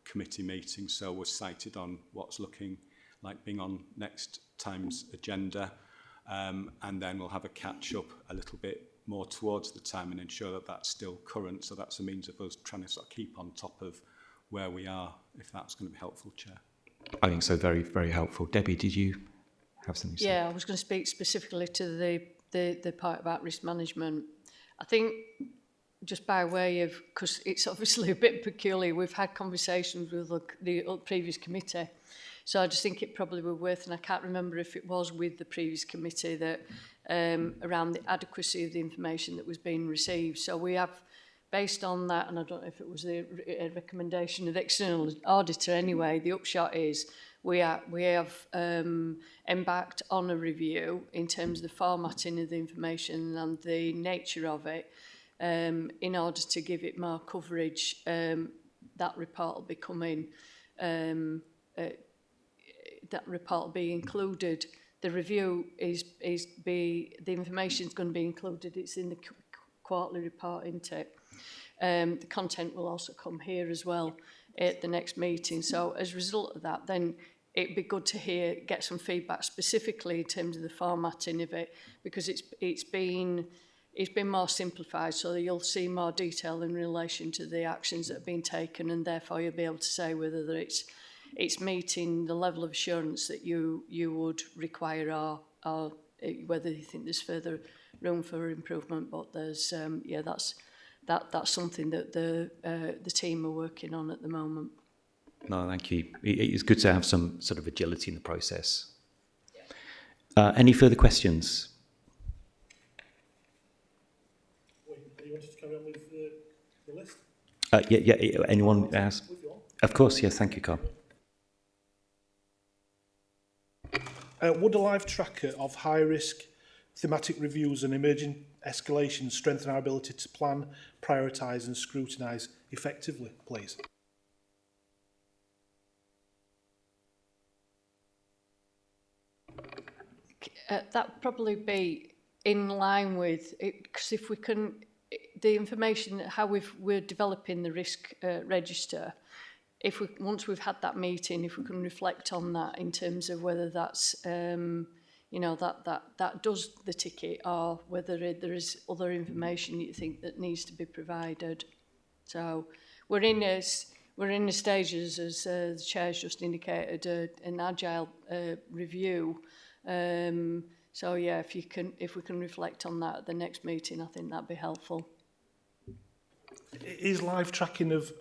Speaker 2: committee meeting, so we're sighted on what's looking like being on next time's agenda. and then we'll have a catch up a little bit more towards the time and ensure that that's still current. So that's a means of us trying to sort of keep on top of where we are, if that's going to be helpful, Chair.
Speaker 1: I think so. Very, very helpful. Debbie, did you have something to say?
Speaker 9: Yeah, I was going to speak specifically to the part about risk management. I think just by way of, because it's obviously a bit peculiar, we've had conversations with the previous committee, so I just think it probably were worth, and I can't remember if it was with the previous committee, that around the adequacy of the information that was being received. So we have, based on that, and I don't know if it was a recommendation of the external auditor anyway, the upshot is we have embarked on a review in terms of the formatting of the information and the nature of it, in order to give it more coverage. That report will be coming, that report will be included. The review the information is going to be included. It's in the quarterly report, isn't it? The content will also come here as well at the next meeting. So as a result of that, then it'd be good to get some feedback specifically in terms of the formatting of it, because it's been more simplified, so you'll see more detail in relation to the actions that have been taken, and therefore you'll be able to say whether it's meeting the level of assurance that you would require, or whether you think there's further room for improvement. But there's that's something that the team are working on at the moment.
Speaker 1: No, thank you. It's good to have some sort of agility in the process. Any further questions?
Speaker 6: You wanted to carry on with the list?
Speaker 1: Yeah. Anyone ask? Of course, yes. Thank you, Carl.
Speaker 6: Would a live tracker of high-risk thematic reviews and emerging escalations strengthen our ability to plan, prioritise and scrutinise effectively, please?
Speaker 9: That would probably be in line with it, because if we can, the information, how we're developing the risk register, once we've had that meeting, if we can reflect on that in terms of whether that's that does the ticket, or whether there is other information you think that needs to be provided. So we're in the stages, as the chair's just indicated, an agile review. So yeah, if we can reflect on that at the next meeting, I think that'd be helpful.
Speaker 6: Is live tracking of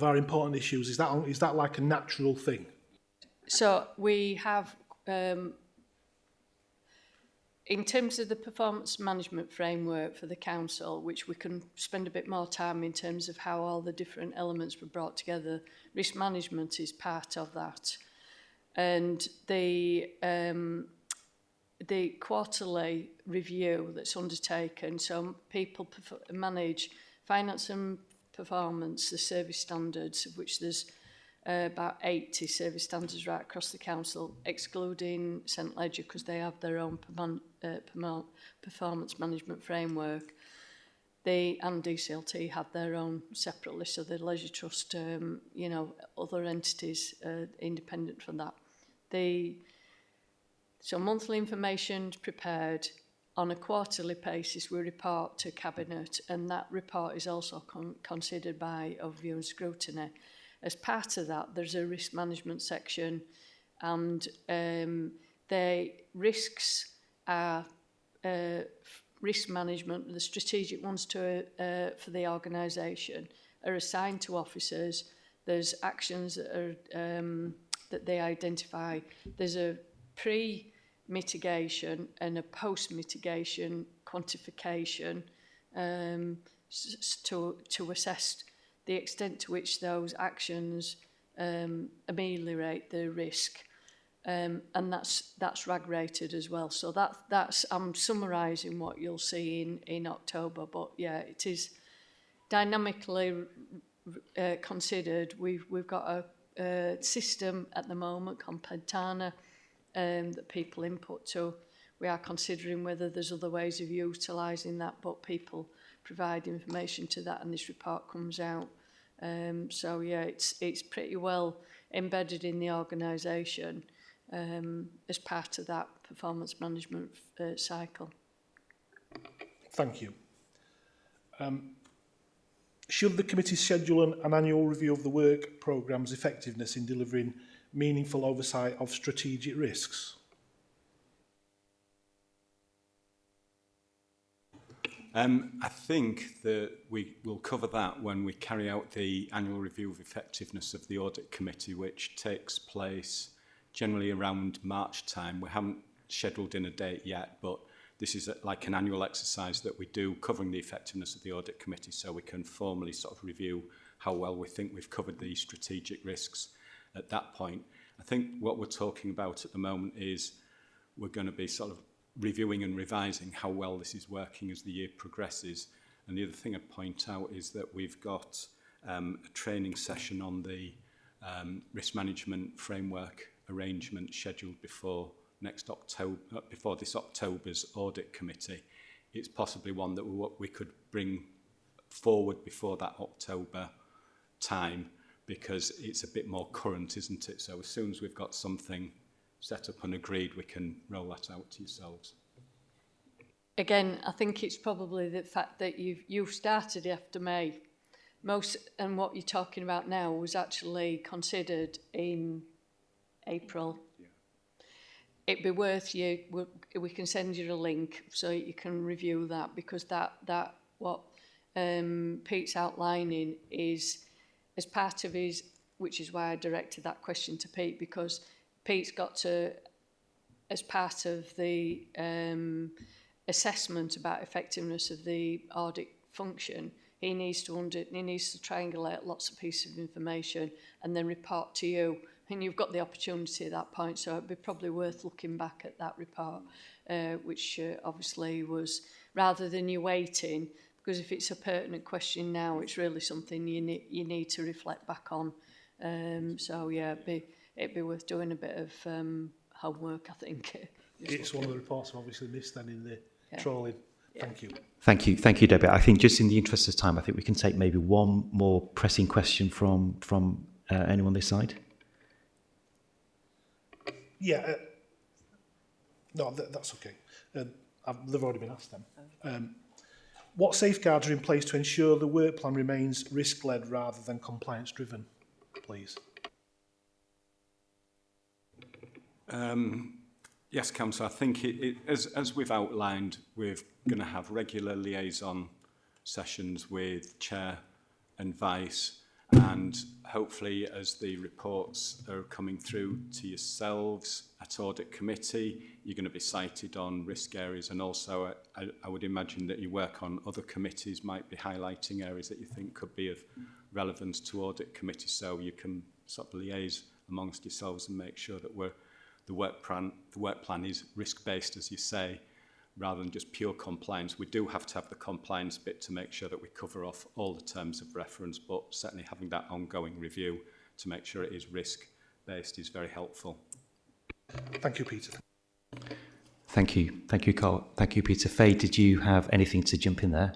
Speaker 6: our important issues, is that like a natural thing?
Speaker 9: So we have, in terms of the performance management framework for the council, which we can spend a bit more time in terms of how all the different elements were brought together, risk management is part of that. And the quarterly review that's undertaken, so people manage finance and performance, the service standards, of which there's about 80 service standards right across the council, excluding St Ledger, because they have their own performance management framework. They and DCLT have their own separate list, so the Leisure Trust, other entities independent from that. So monthly information is prepared. On a quarterly basis, we report to Cabinet, and that report is also considered by overview and scrutiny. As part of that, there's a risk management section, and the risks are risk management, the strategic ones for the organisation, are assigned to officers. There's actions that are that they identify. There's a pre-mitigation and a post-mitigation quantification to assess the extent to which those actions ameliorate the risk, and that's RAG rated as well. So that's I'm summarising what you'll see in October, but yeah, it is dynamically considered. We've got a system at the moment called Pentana that people input to. We are considering whether there's other ways of utilising that, but people provide information to that, and this report comes out. So yeah, it's pretty well embedded in the organisation, as part of that performance management cycle.
Speaker 6: Thank you. Should the committee schedule an annual review of the work programme's effectiveness in delivering meaningful oversight of strategic risks?
Speaker 2: I think that we will cover that when we carry out the annual review of effectiveness of the Audit Committee, which takes place generally around March time. We haven't scheduled in a date yet, but this is like an annual exercise that we do covering the effectiveness of the Audit Committee, so we can formally sort of review how well we think we've covered the strategic risks at that point. I think what we're talking about at the moment is we're going to be sort of reviewing and revising how well this is working as the year progresses. And the other thing I'd point out is that we've got a training session on the risk management framework arrangement scheduled before next October, before this October's Audit Committee. It's possibly one that we could bring forward before that October time, because it's a bit more current, isn't it? So as soon as we've got something set up and agreed, we can roll that out to yourselves.
Speaker 9: Again, I think it's probably the fact that you've started after May. Most, and what you're talking about now was actually considered in April.
Speaker 2: Yeah.
Speaker 9: It'd be worth we can send you a link so you can review that, because that what Pete's outlining is as part of his, which is why I directed that question to Pete, because Pete's got to, as part of the assessment about effectiveness of the audit function, he needs to triangulate lots of pieces of information and then report to you. And you've got the opportunity at that point, so it'd be probably worth looking back at that report, which obviously was, rather than you waiting, because if it's a pertinent question now, it's really something you need to reflect back on. So yeah, it'd be worth doing a bit of homework, I think.
Speaker 6: It's one of the reports I've obviously missed then in the trawling.
Speaker 9: Yeah.
Speaker 6: Thank you.
Speaker 1: Thank you, Debbie. I think just in the interest of time, I think we can take maybe one more pressing question from anyone this side.
Speaker 6: Yeah. No, that's okay. They've already been asked then. What safeguards are in place to ensure the work plan remains risk-led rather than compliance-driven, please?
Speaker 2: Yes, Councillor, I think as we've outlined, we're going to have regular liaison sessions with Chair and Vice, and hopefully as the reports are coming through to yourselves at Audit Committee, you're going to be cited on risk areas, and also I would imagine that your work on other committees might be highlighting areas that you think could be of relevance to Audit Committee, so you can sort of liaise amongst yourselves and make sure that the work plan is risk-based, as you say, rather than just pure compliance. We do have to have the compliance bit to make sure that we cover off all the terms of reference, but certainly having that ongoing review to make sure it is risk-based is very helpful.
Speaker 6: Thank you, Peter.
Speaker 1: Thank you, Carl. Thank you, Peter. Faye, did you have anything to jump in there?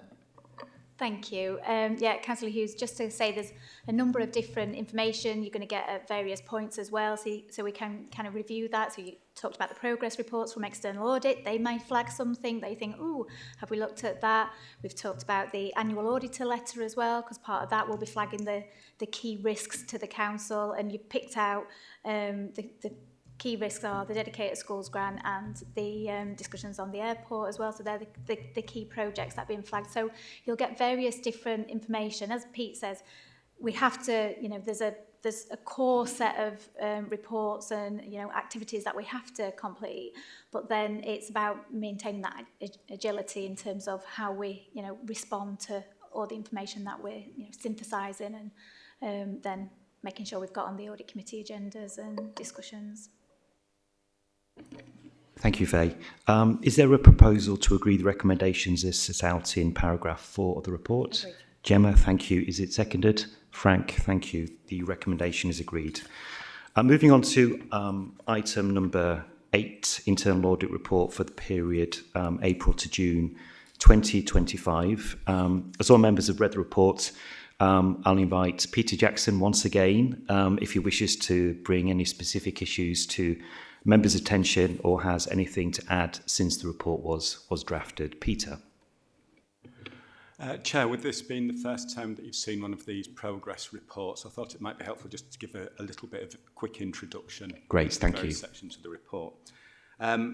Speaker 10: Thank you. Yeah, Councillor Hughes, just to say there's a number of different information you're going to get at various points as well, so we can kind of review that. So you talked about the progress reports from external audit. They might flag something that you think, ooh, have we looked at that? We've talked about the annual auditor letter as well, because part of that will be flagging the key risks to the council, and you picked out the key risks are the dedicated schools grant and the discussions on the airport as well. So they're the key projects that have been flagged. So you'll get various different information. As Pete says, we have to, there's a core set of reports and, activities that we have to complete. But then it's about maintaining that agility in terms of how we, respond to all the information that we're, synthesising and then making sure we've got on the audit committee agendas and discussions.
Speaker 1: Thank you, Faye. Is there a proposal to agree the recommendations as set out in paragraph 4 of the report?
Speaker 8: Agreed.
Speaker 1: Gemma, thank you. Is it seconded? Frank, thank you. The recommendation is agreed. Moving on to item number 8, internal audit report for the period April to June 2025. As all members have read the report, I'll invite Peter Jackson once again if he wishes to bring any specific issues to members' attention or has anything to add since the report was drafted. Peter.
Speaker 2: Chair, with this being the first time that you've seen one of these progress reports, I thought it might be helpful just to give a little bit of a quick introduction.
Speaker 1: Great,
Speaker 2: to
Speaker 1: thank
Speaker 2: the
Speaker 1: you.
Speaker 2: various sections of the report.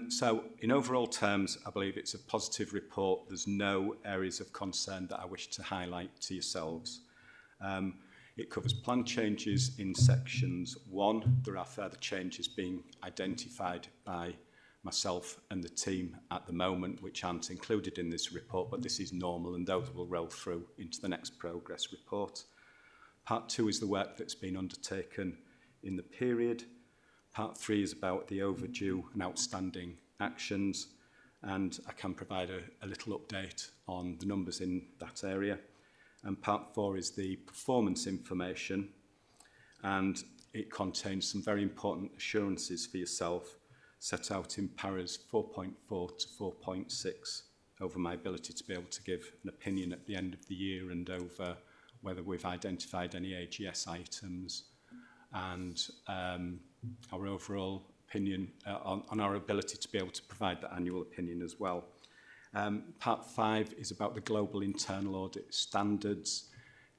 Speaker 2: So, in overall terms, I believe it's a positive report. There's no areas of concern that I wish to highlight to yourselves. It covers plan changes in sections 1. There are further changes being identified by myself and the team at the moment, which aren't included in this report, but this is normal and those will roll through into the next progress report. Part 2 is the work that's been undertaken in the period. Part 3 is about the overdue and outstanding actions, and I can provide a little update on the numbers in that area. And Part 4 is the performance information, and it contains some very important assurances for yourself set out in paras 4.4 to 4.6 over my ability to be able to give an opinion at the end of the year and over whether we've identified any AGS items and our overall opinion on our ability to be able to provide that annual opinion as well. Part 5 is about the global internal audit standards.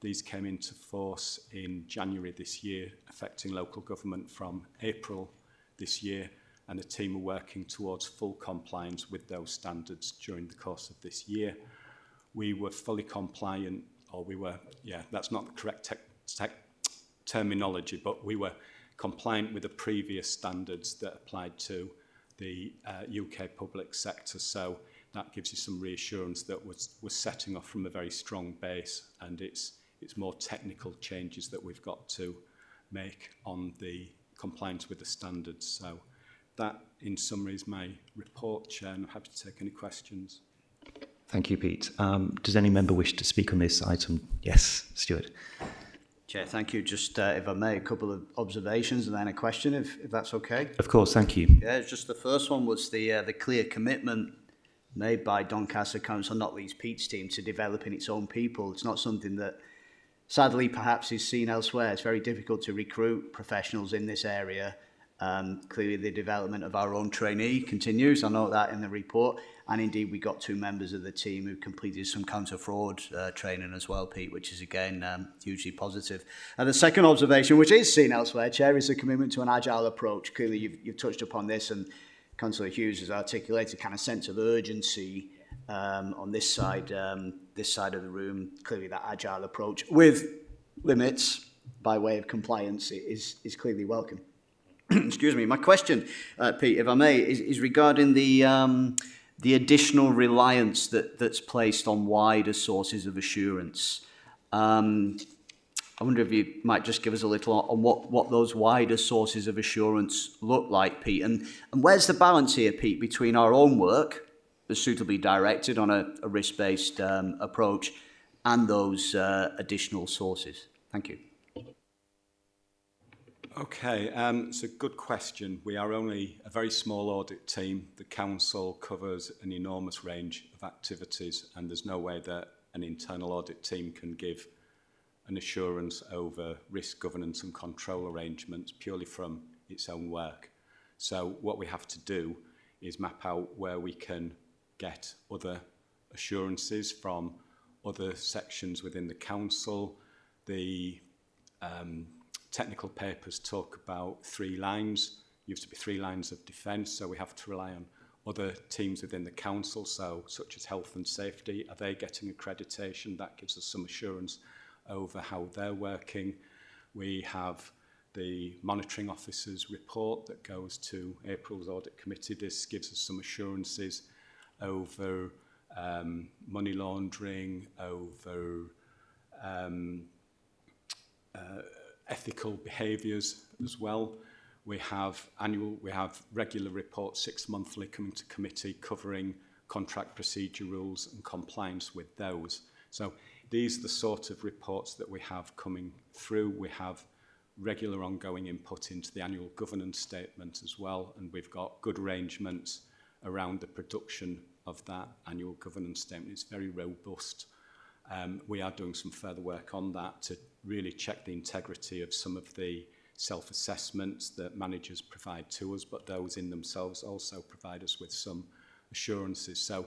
Speaker 2: These came into force in January this year, affecting local government from April this year, and the team are working towards full compliance with those standards during the course of this year. We were fully compliant, or we were, that's not the correct terminology, but we were compliant with the previous standards that applied to the UK public sector. So that gives you some reassurance that we're setting off from a very strong base, and it's more technical changes that we've got to make on the compliance with the standards. So that, in summary, is my report, Chair, and I'm happy to take any questions.
Speaker 1: Thank you, Pete. Does any member wish to speak on this item? Yes, Stuart.
Speaker 4: Chair, thank you. Just, if I may, a couple of observations and then a question, if that's okay.
Speaker 1: Of course, thank you.
Speaker 4: Yeah, just the first one was the clear commitment made by Doncaster Council, not least Pete's team, to developing its own people. It's not something that, sadly, perhaps is seen elsewhere. It's very difficult to recruit professionals in this area. Clearly, the development of our own trainee continues. I note that in the report. And indeed, we got 2 members of the team who completed some counter-fraud training as well, Pete, which is, again, hugely positive. And the second observation, which is seen elsewhere, Chair, is the commitment to an agile approach. Clearly, you've touched upon this, and Councillor Hughes has articulated a kind of sense of urgency on this side of the room. Clearly, that agile approach with limits by way of compliance is clearly welcome. Excuse me. My question, Pete, if I may, is regarding the additional reliance that's placed on wider sources of assurance. I wonder if you might just give us a little on what those wider sources of assurance look like, Pete, and where's the balance here, Pete, between our own work that's suitably directed on a risk-based approach and those additional sources? Thank you.
Speaker 2: Okay, it's a good question. We are only a very small audit team. The council covers an enormous range of activities, and there's no way that an internal audit team can give an assurance over risk governance and control arrangements purely from its own work. So what we have to do is map out where we can get other assurances from other sections within the council. The technical papers talk about 3 lines. Used to be 3 lines of defence, so we have to rely on other teams within the council, so such as health and safety. Are they getting accreditation? That gives us some assurance over how they're working. We have the monitoring officer's report that goes to April's audit committee. This gives us some assurances over money laundering, over ethical behaviours as well. We have regular reports, 6 monthly, coming to committee covering contract procedure rules and compliance with those. So these are the sort of reports that we have coming through. We have regular ongoing input into the annual governance statement as well, and we've got good arrangements around the production of that annual governance statement. It's very robust. We are doing some further work on that to really check the integrity of some of the self-assessments that managers provide to us, but those in themselves also provide us with some assurances. So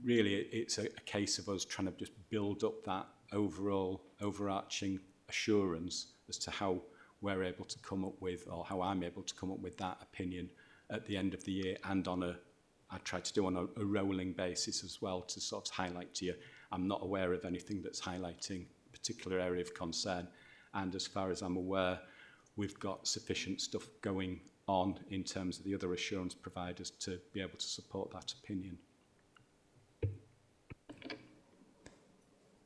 Speaker 2: really it's a case of us trying to just build up that overall overarching assurance as to how we're able to come up with, or how I'm able to come up with that opinion at the end of the year, and I try to do on a rolling basis as well, to sort of highlight to you, I'm not aware of anything that's highlighting a particular area of concern, and as far as I'm aware, we've got sufficient stuff going on in terms of the other assurance providers to be able to support that opinion.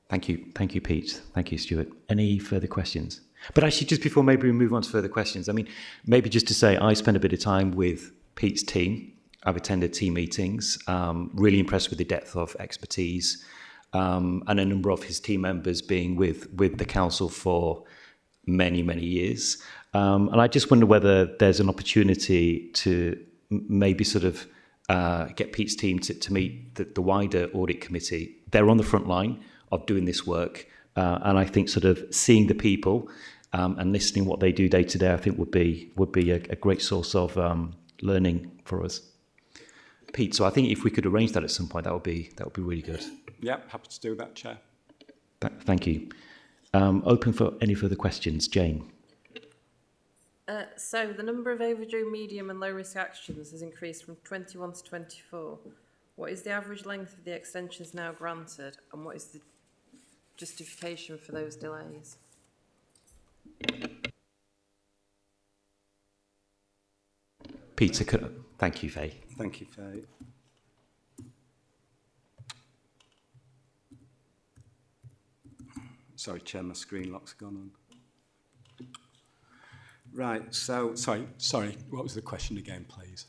Speaker 1: Thank you, Pete. Thank you, Stuart. Any further questions? But actually, just before maybe we move on to further questions, I mean, maybe just to say, I spent a bit of time with Pete's team. I've attended team meetings, really impressed with the depth of expertise, and a number of his team members being with the council for many, many years. And I just wonder whether there's an opportunity to maybe sort of get Pete's team to meet the wider audit committee. They're on the front line of doing this work. And I think sort of seeing the people and listening what they do day to day, I think would be a great source of learning for us. Pete, so I think if we could arrange that at some point, that would be really good.
Speaker 2: Yeah, happy to do that, Chair.
Speaker 1: Thank you. Open for any further questions, Jane.
Speaker 8: So the number of overdue, medium and low risk actions has increased from 21 to 24. What is the average length of the extensions now granted, and what is the justification for those delays?
Speaker 1: Peter, thank you, Faye.
Speaker 2: Thank you, Faye. Sorry, Chair, my screen lock's gone on. Right, so, sorry, what was the question again, please?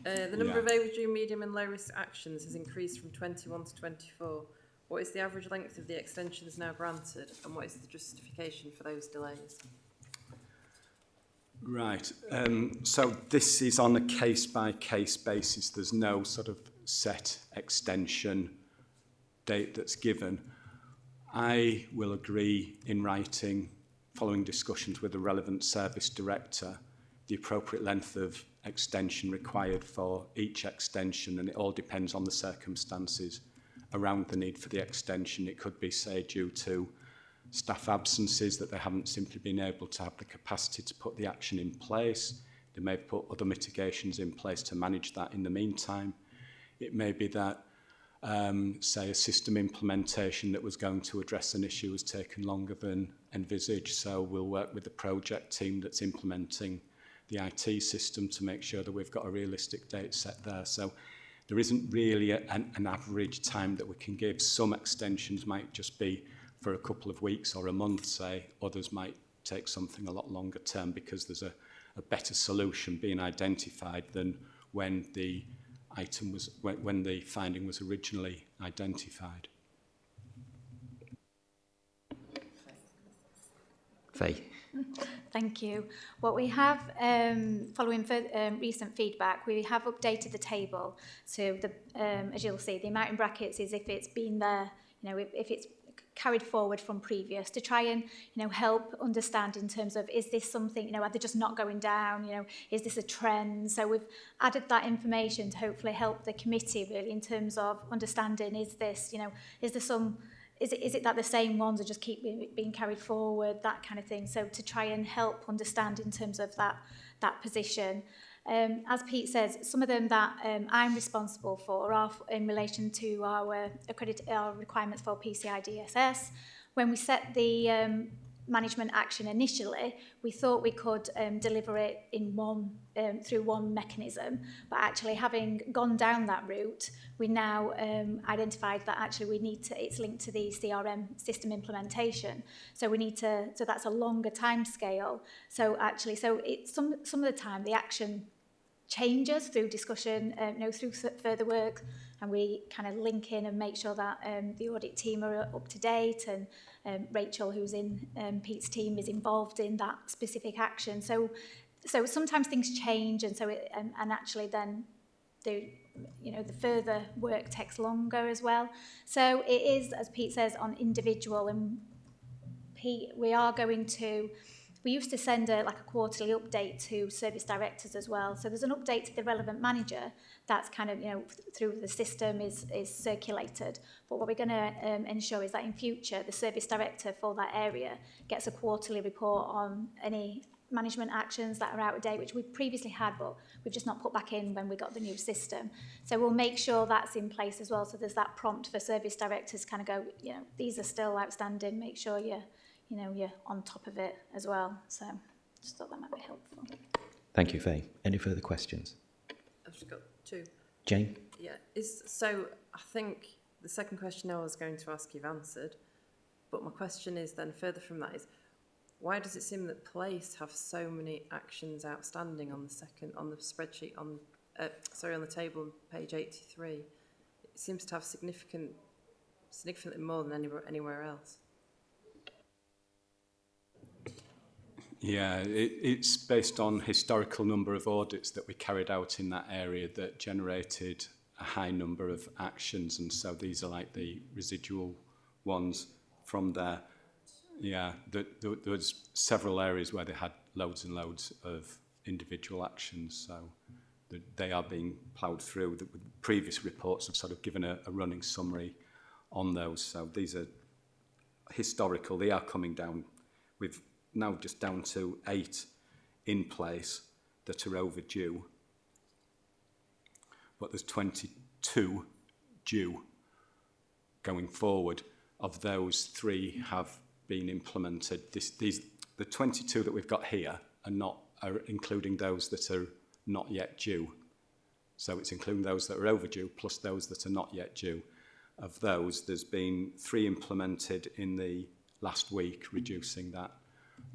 Speaker 8: The number of overdue, medium and low risk actions has increased from 21 to 24. What is the average length of the extensions now granted, and what is the justification for those delays?
Speaker 2: Right, so this is on a case-by-case basis. There's no sort of set extension date that's given. I will agree in writing, following discussions with the relevant service director, the appropriate length of extension required for each extension, and it all depends on the circumstances around the need for the extension. It could be, say, due to staff absences, that they haven't simply been able to have the capacity to put the action in place. They may have put other mitigations in place to manage that in the meantime. It may be that, say, a system implementation that was going to address an issue has taken longer than envisaged, so we'll work with the project team that's implementing the IT system to make sure that we've got a realistic date set there. So there isn't really an average time that we can give. Some extensions might just be for a couple of weeks or a month, say. Others might take something a lot longer term because there's a better solution being identified than when the item was, when the finding was originally identified.
Speaker 1: Faye.
Speaker 10: Thank you. What we have, following recent feedback, we have updated the table. So, as you'll see, the amount in brackets is if it's been there, if it's carried forward from previous, to try and, help understand in terms of, is this something, are they just not going down, is this a trend? So we've added that information to hopefully help the committee really in terms of understanding, is this, is there some, is it that the same ones are just keep being carried forward, that kind of thing. So to try and help understand in terms of that position. As Pete says, some of them that I'm responsible for are in relation to our requirements for PCI DSS. When we set the management action initially, we thought we could deliver it in through one mechanism, but actually having gone down that route, we now identified that actually we need to, it's linked to the CRM system implementation. So we need to, so that's a longer time scale. So actually, so it's some of the time the action changes through discussion, through further work, and we kind of link in and make sure that the audit team are up to date, and Rachel, who's in Pete's team, is involved in that specific action. So sometimes things change, and so and actually then the further work takes longer as well. So it is, as Pete says, on individual and we are going to, we used to send like a quarterly update to service directors as well. So there's an update to the relevant manager that's kind of, through the system is circulated. But what we're going to ensure is that in future, the service director for that area gets a quarterly report on any management actions that are out of date, which we previously had, but we've just not put back in when we got the new system. So we'll make sure that's in place as well. So there's that prompt for service directors kind of go, these are still outstanding. Make sure you're on top of it as well. So just thought that might be helpful.
Speaker 1: Thank you, Faye. Any further questions?
Speaker 8: I've just got two.
Speaker 1: Jane?
Speaker 8: Yeah. So I think the second question I was going to ask you've answered, but my question is then further from that is, why does it seem that Place have so many actions outstanding on the spreadsheet on the table on page 83? It seems to have significantly more than anywhere else.
Speaker 2: Yeah, it's based on historical number of audits that we carried out in that area that generated a high number of actions, and so these are like the residual ones from there. Yeah, there was several areas where they had loads and loads of individual actions, so they are being ploughed through. The previous reports have sort of given a running summary on those, so these are historical. They are coming down. We've now just down to 8 in place that are overdue, but there's 22 due going forward. Of those, 3 have been implemented. The 22 that we've got here are including those that are not yet due. So it's including those that are overdue plus those that are not yet due. Of those, there's been 3 implemented in the last week, reducing that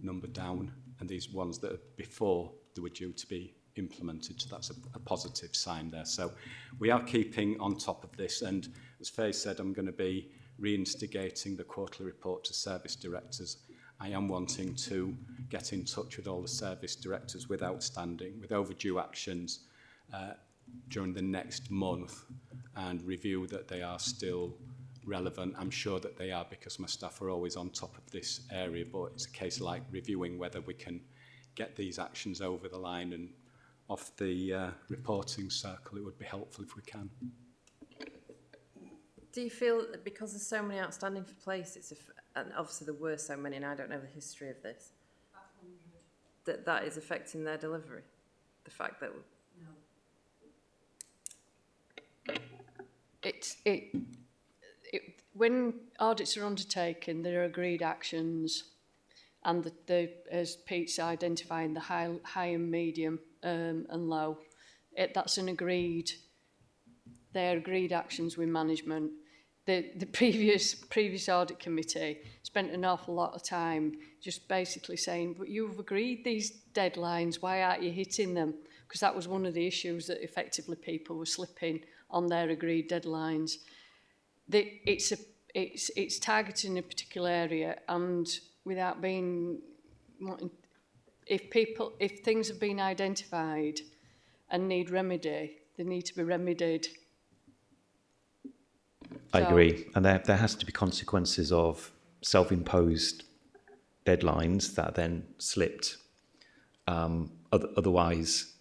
Speaker 2: number down, and these ones that are before they were due to be implemented. So that's a positive sign there. So we are keeping on top of this, and as Faye said, I'm going to be reinstigating the quarterly report to service directors. I am wanting to get in touch with all the service directors with overdue actions during the next month and review that they are still relevant. I'm sure that they are, because my staff are always on top of this area, but it's a case of like reviewing whether we can get these actions over the line and off the reporting circle. It would be helpful if we can.
Speaker 8: Do you feel that because there's so many outstanding for Place, and obviously there were so many, and I don't know the history of this, that is affecting their delivery? The fact that
Speaker 9: when audits are undertaken, there are agreed actions, and as Pete's identifying, the high and medium and low, that's an agreed. They're agreed actions with management. The previous audit committee spent an awful lot of time just basically saying, but you've agreed these deadlines, why aren't you hitting them? Because that was one of the issues, that effectively people were slipping on their agreed deadlines. It's targeting a particular area, and without being, if things have been identified and need remedy, they need to be remedied.
Speaker 1: I agree, and there has to be consequences of self-imposed deadlines that are then slipped. Otherwise,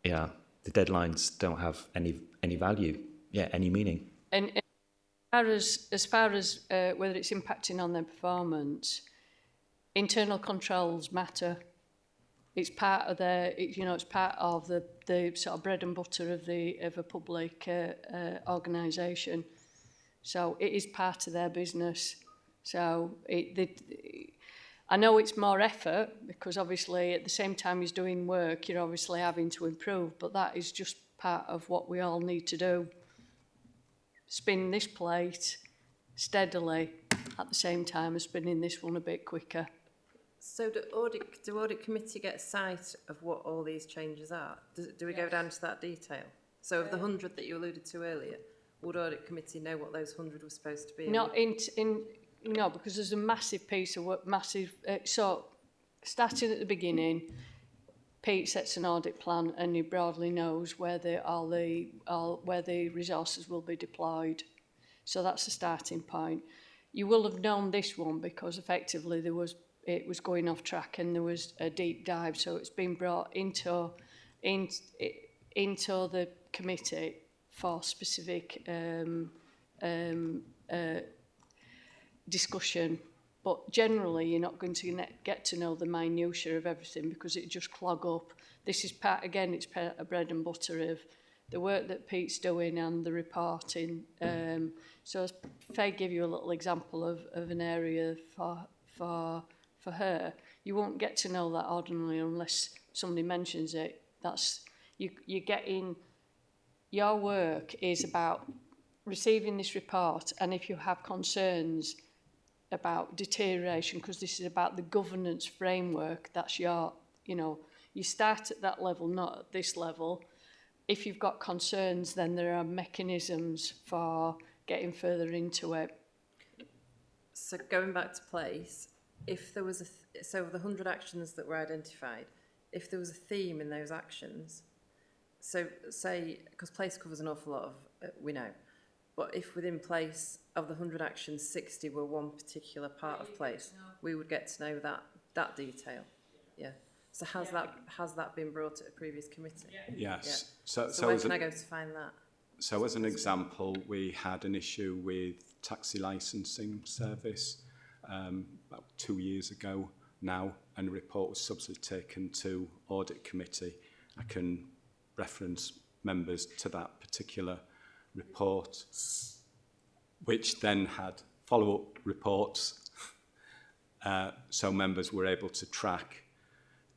Speaker 1: the deadlines don't have any value, any meaning.
Speaker 9: And as far as whether it's impacting on their performance, internal controls matter. It's part of it's part of the sort of bread and butter of a public organisation. So it is part of their business. So I know it's more effort, because obviously at the same time as doing work, you're obviously having to improve, but that is just part of what we all need to do. Spin this plate steadily at the same time as spinning this one a bit quicker.
Speaker 8: So do audit committee get sight of what all these changes are? Do we go down to that detail? So of the 100 that you alluded to earlier, would audit committee know what those 100 were supposed to be?
Speaker 9: No, because there's a massive piece of work, so starting at the beginning, Pete sets an audit plan and he broadly knows where the resources will be deployed. So that's the starting point. You will have known this one because effectively there was it was going off track and there was a deep dive. So it's been brought into the committee for specific discussion. But generally, you're not going to get to know the minutiae of everything because it just clog up. This is part, again, it's part of bread and butter of the work that Pete's doing and the reporting. So as Faye give you a little example of an area for her, you won't get to know that ordinarily unless somebody mentions it. That's you get in. Your work is about receiving this report, and if you have concerns about deterioration, because this is about the governance framework, that's your, you start at that level, not at this level. If you've got concerns, then there are mechanisms for getting further into it.
Speaker 8: So going back to place, if there was so the 100 actions that were identified, if there was a theme in those actions, so say, because place covers an awful lot of, we know, but if within place of the 100 actions, 60 were one particular part of place, we would get to know that detail. Yeah. So has that been brought at a previous committee?
Speaker 2: Yes.
Speaker 8: Yeah. So where can I go to find that?
Speaker 2: So as an example, we had an issue with taxi licensing service about 2 years ago now, and a report was subsequently taken to Audit Committee. I can reference members to that particular report, which then had follow-up reports, so members were able to track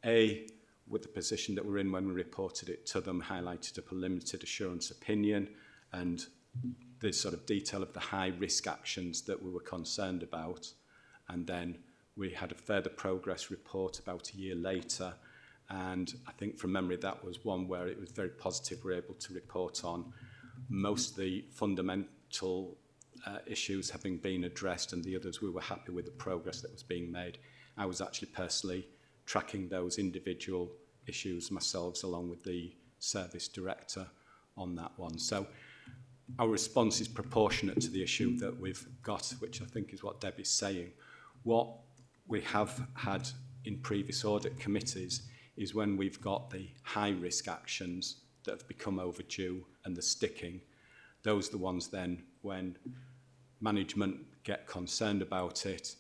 Speaker 2: with the position that we're in when we reported it to them, highlighted up a limited assurance opinion and the sort of detail of the high risk actions that we were concerned about. And then we had a further progress report about a year later. And I think from memory, that was one where it was very positive. We were able to report on most of the fundamental issues having been addressed, and the others we were happy with the progress that was being made. I was actually personally tracking those individual issues myself along with the service director on that one. So our response is proportionate to the issue that we've got, which I think is what Debbie's saying. What we have had in previous audit committees is when we've got the high risk actions that have become overdue and the sticking, those are the ones then when management get concerned about it,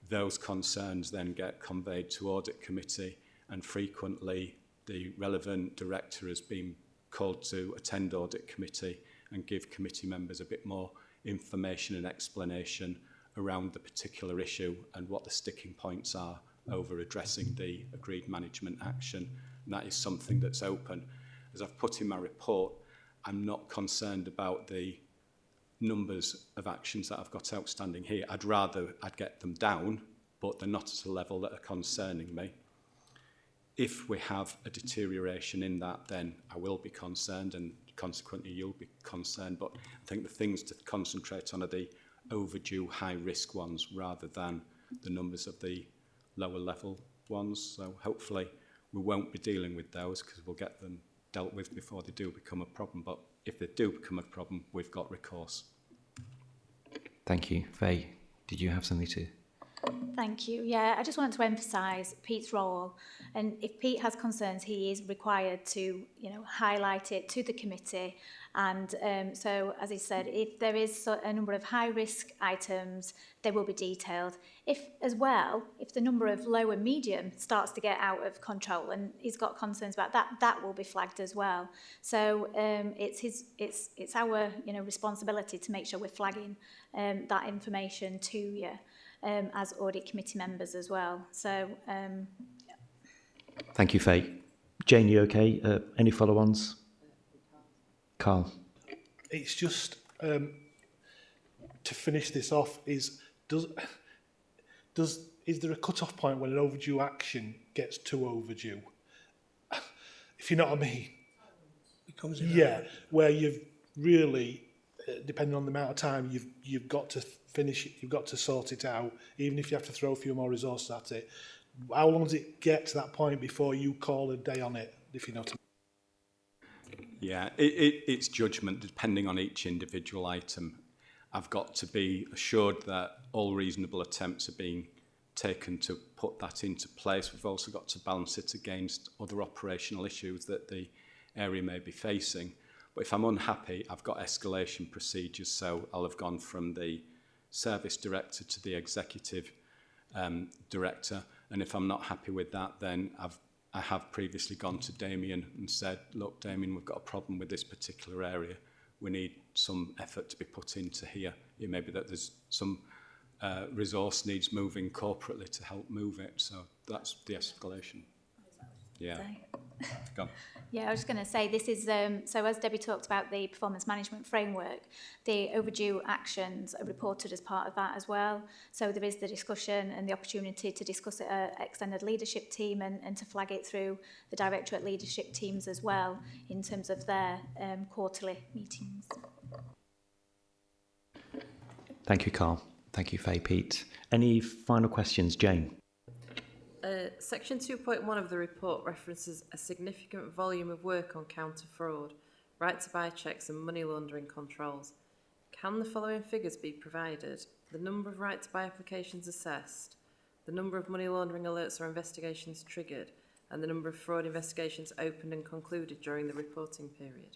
Speaker 2: those concerns then get conveyed to Audit Committee, and frequently the relevant director has been called to attend Audit Committee and give committee members a bit more information and explanation around the particular issue and what the sticking points are over addressing the agreed management action. And that is something that's open. As I've put in my report, I'm not concerned about the numbers of actions that I've got outstanding here. I'd get them down, but they're not at a level that are concerning me. If we have a deterioration in that, then I will be concerned, and consequently you'll be concerned. But I think the things to concentrate on are the overdue high-risk ones rather than the numbers of the lower level ones. So hopefully we won't be dealing with those because we'll get them dealt with before they do become a problem. But if they do become a problem, we've got recourse.
Speaker 1: Thank you. Faye, did you have something to...
Speaker 10: Thank you. Yeah, I just wanted to emphasise Pete's role, and if Pete has concerns, he is required to, highlight it to the committee. And so, as he said, if there is a number of high-risk items, they will be detailed. If the number of low and medium starts to get out of control, and he's got concerns about that, that will be flagged as well. So it's our responsibility to make sure we're flagging that information to you. As audit committee members as well. So,
Speaker 1: Thank you, Faye. Jane, you okay? Any follow-ons? Carl?
Speaker 6: It's just, to finish this off, is there a cut-off point when an overdue action gets too overdue? If you know what I mean? Where you've really, depending on the amount of time you've got to finish it, you've got to sort it out, even if you have to throw a few more resources at it. How long does it get to that point before you call a day on it, if you know what I mean?
Speaker 2: Yeah, it's judgment depending on each individual item. I've got to be assured that all reasonable attempts are being taken to put that into place. We've also got to balance it against other operational issues that the area may be facing. But if I'm unhappy, I've got escalation procedures, so I'll have gone from the service director to the executive director, and if I'm not happy with that, then I have previously gone to Damien and said, look, Damien, we've got a problem with this particular area. We need some effort to be put into here. It may be that there's some resource needs moving corporately to help move it. So that's the escalation. Yeah. Go on.
Speaker 10: Yeah, I was just going to say this is, so as Debbie talked about the performance management framework, the overdue actions are reported as part of that as well. So there is the discussion and the opportunity to discuss it at extended leadership team and to flag it through the directorate leadership teams as well in terms of their quarterly meetings.
Speaker 1: Thank you, Carl. Thank you, Faye. Pete. Any final questions, Jane?
Speaker 8: Section 2.1 of the report references a significant volume of work on counter-fraud, right-to-buy checks and money laundering controls. Can the following figures be provided? The number of right-to-buy applications assessed, the number of money laundering alerts or investigations triggered, and the number of fraud investigations opened and concluded during the reporting period.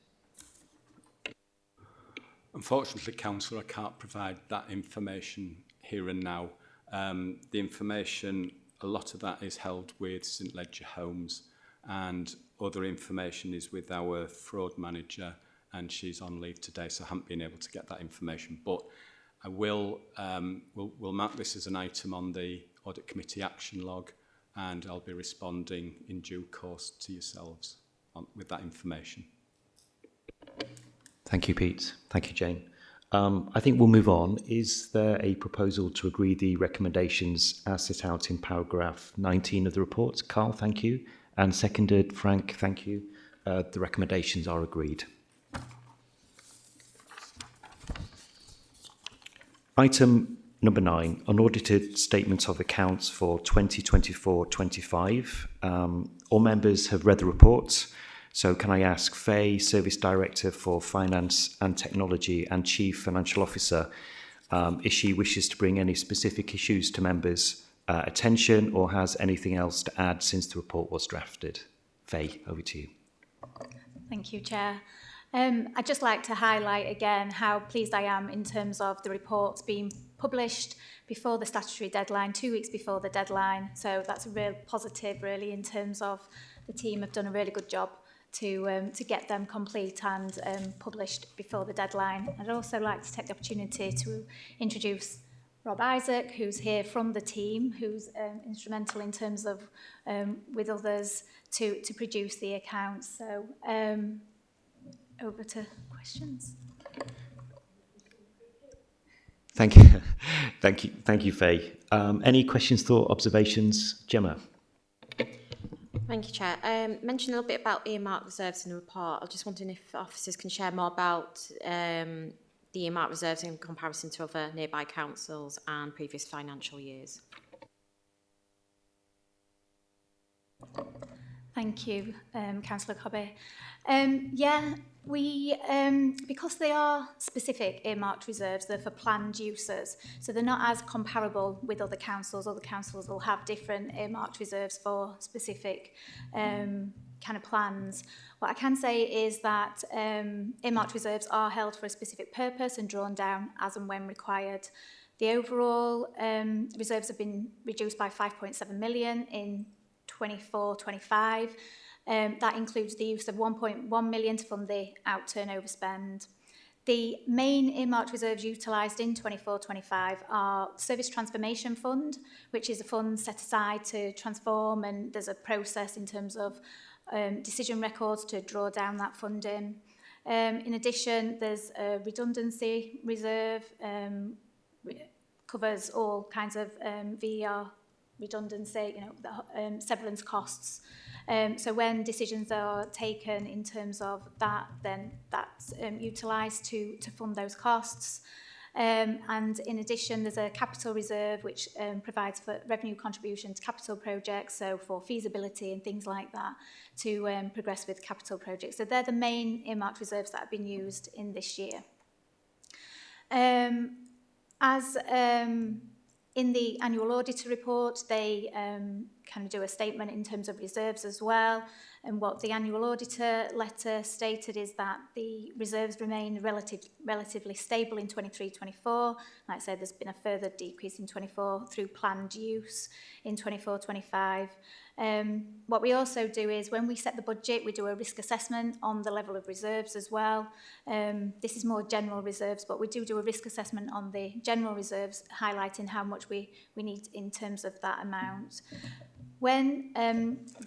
Speaker 2: Unfortunately, Councillor, I can't provide that information here and now. The information, a lot of that is held with St Ledger Homes, and other information is with our fraud manager, and she's on leave today, so I haven't been able to get that information. But I will we'll mark this as an item on the Audit Committee action log, and I'll be responding in due course to yourselves with that information.
Speaker 1: Thank you, Pete. Thank you, Jane. I think we'll move on. Is there a proposal to agree the recommendations as set out in paragraph 19 of the report? Carl, thank you. And seconded, Frank, thank you. The recommendations are agreed. Item number 9, unaudited statement of accounts for 2024-25. All members have read the report. So can I ask Faye, Service Director for Finance and Technology and Chief Financial Officer, if she wishes to bring any specific issues to members' attention or has anything else to add since the report was drafted? Faye, over to you.
Speaker 10: Thank you, Chair. I'd just like to highlight again how pleased I am in terms of the reports being published before the statutory deadline, 2 weeks before the deadline. So that's a real positive, really, in terms of the team have done a really good job to get them complete and published before the deadline. I'd also like to take the opportunity to introduce Rob Isaac, who's here from the team, who's instrumental in terms of, with others, to produce the accounts. So over to questions.
Speaker 1: Thank you. Thank you, Faye. Any questions, thought, observations? Gemma?
Speaker 12: Thank you, Chair. Mentioned a little bit about earmark reserves in the report. I was just wondering if officers can share more about the earmark reserves in comparison to other nearby councils and previous financial years.
Speaker 10: Thank you, Councillor Cobby. Yeah, we, because they are specific earmarked reserves, they're for planned uses, so they're not as comparable with other councils. Other councils will have different earmarked reserves for specific kind of plans. What I can say is that earmarked reserves are held for a specific purpose and drawn down as and when required. The overall reserves have been reduced by 5.7 million in 24-25. That includes the use of 1.1 million to fund the out-turn overspend. The main earmarked reserves utilised in 24-25 are Service Transformation Fund, which is a fund set aside to transform, and there's a process in terms of decision records to draw down that funding. In addition, there's a redundancy reserve, covers all kinds of VER redundancy, severance costs. So when decisions are taken in terms of that, then that's utilised to fund those costs. And in addition, there's a capital reserve which provides for revenue contribution to capital projects, so for feasibility and things like that, to progress with capital projects. So they're the main earmarked reserves that have been used in this year. As in the annual auditor report, they kind of do a statement in terms of reserves as well. And what the annual auditor letter stated is that the reserves remain relatively stable in 23-24. Like I said, there's been a further decrease in 24 through planned use in 24-25. What we also do is when we set the budget, we do a risk assessment on the level of reserves as well. This is more general reserves, but we do a risk assessment on the general reserves, highlighting how much we need in terms of that amount. When